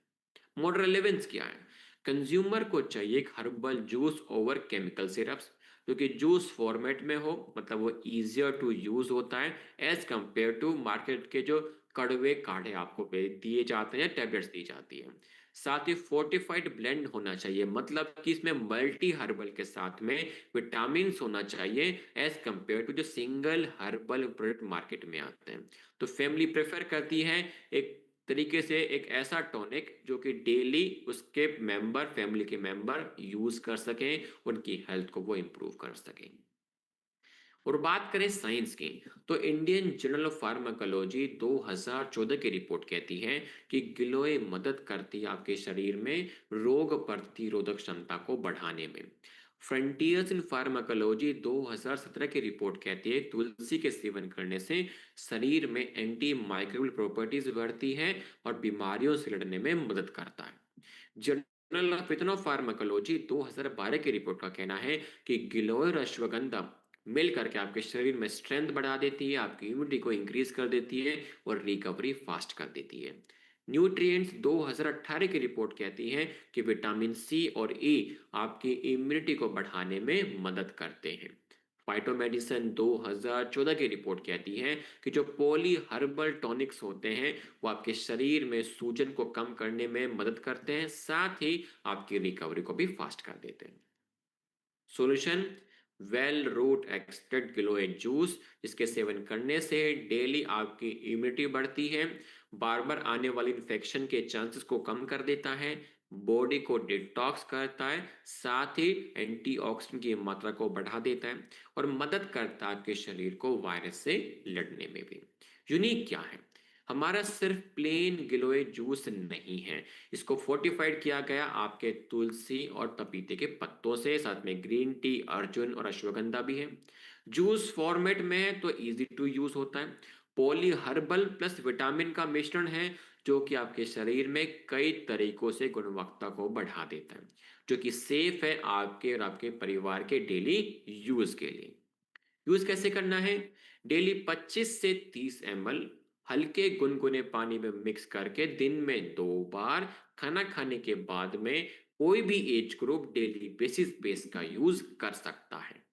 मॉडर्न रेलेवेंस क्या है? कंज्यूमर को चाहिए एक herbal juice over chemical syrups, जो कि जूस फॉर्मेट में हो, मतलब वो इजियर टू यूज होता है एज कंपेयर टू मार्केट के जो कड़वे काढ़े आपको दिए जाते हैं या टेबलेट्स दी जाती है। साथ ही फोर्टिफाइड ब्लेंड होना चाहिए, मतलब कि इसमें मल्टी हर्बल के साथ में विटामिन होना चाहिए एज कंपेयर टू जो सिंगल हर्बल प्रोडक्ट मार्केट में आते हैं। तो फैमिली प्रेफर करती है एक तरीके से एक ऐसा टॉनिक जो कि डेली उसके मेंबर, फैमिली के मेंबर यूज कर सकें, उनकी हेल्थ को वो इम्प्रूव कर सकें। और बात करें साइंस की, तो इंडियन जर्नल ऑफ फार्माकोलॉजी 2014 की रिपोर्ट कहती है कि गिलोय मदद करती है आपके शरीर में रोग प्रतिरोधक क्षमता को बढ़ाने में। फ्रंटियर्स इन फार्माकोलॉजी 2017 की रिपोर्ट कहती है तुलसी के सेवन करने से शरीर में एंटी माइक्रोबियल प्रॉपर्टीज बढ़ती है और बीमारियों से लड़ने में मदद करता है। जर्नल ऑफ इथनो फार्माकोलॉजी 2012 की रिपोर्ट का कहना है कि गिलोय और अश्वगंधा मिल करके आपके शरीर में स्ट्रेंथ बढ़ा देती है, आपकी इम्यूनिटी को इंक्रीज कर देती है और रिकवरी फास्ट कर देती है। न्यूट्रिएंट्स 2018 की रिपोर्ट कहती है कि विटामिन सी और ई आपकी इम्यूनिटी को बढ़ाने में मदद करते हैं। फाइटोमेडिसिन 2014 की रिपोर्ट कहती है कि जो पॉली हर्बल टॉनिक्स होते हैं वो आपके शरीर में सूजन को कम करने में मदद करते हैं, साथ ही आपकी रिकवरी को भी फास्ट कर देते हैं। सॉल्यूशन, वेल रूट एक्सट्रैक्ट गिलोय जूस, जिसके सेवन करने से डेली आपकी इम्यूनिटी बढ़ती है, बार बार आने वाली इन्फेक्शन के चांसेस को कम कर देता है, बॉडी को डिटॉक्स करता है, साथ ही एंटीऑक्सीडेंट की मात्रा को बढ़ा देता है और मदद करता है आपके शरीर को वायरस से लड़ने में भी। यूनिक क्या है? हमारा सिर्फ प्लेन गिलोय जूस नहीं है, इसको फोर्टिफाइड किया गया आपके तुलसी और पपीते के पत्तों से, साथ में ग्रीन टी, अर्जुन और अश्वगंधा भी है। जूस फॉर्मेट में है तो इजी टू यूज होता है। पॉली हर्बल प्लस विटामिन का मिश्रण है जो कि आपके शरीर में कई तरीकों से गुणवत्ता को बढ़ा देता है, जो कि सेफ है आपके और आपके परिवार के डेली यूज के लिए। यूज कैसे करना है? डेली 25 से 30 ml हल्के गुनगुने पानी में मिक्स करके दिन में 2 बार, खाना खाने के बाद में कोई भी एज ग्रुप डेली बेसिस पे इसका यूज कर सकता है।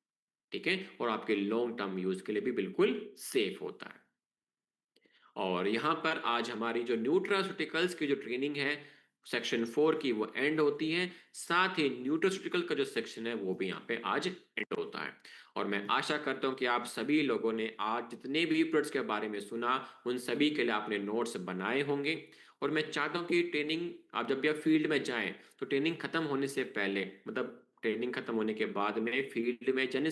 ठीक है, और आपके लॉन्ग टर्म यूज के लिए भी बिल्कुल सेफ होता है। और यहाँ पर आज हमारी जो न्यूट्रास्यूटिकल्स की जो ट्रेनिंग है सेक्शन 4 की वो एंड होती है, साथ ही न्यूट्रास्यूटिकल का जो सेक्शन है वो भी यहाँ पे आज एंड होता है। और मैं आशा करता हूँ कि आप सभी लोगों ने आज जितने भी प्रोडक्ट्स के बारे में सुना उन सभी के लिए आपने नोट्स बनाए होंगे। और मैं चाहता हूँ कि ट्रेनिंग आप जब भी आप फील्ड में जाएं तो ट्रेनिंग खत्म होने से पहले, मतलब ट्रेनिंग खत्म होने के बाद में फील्ड में जाने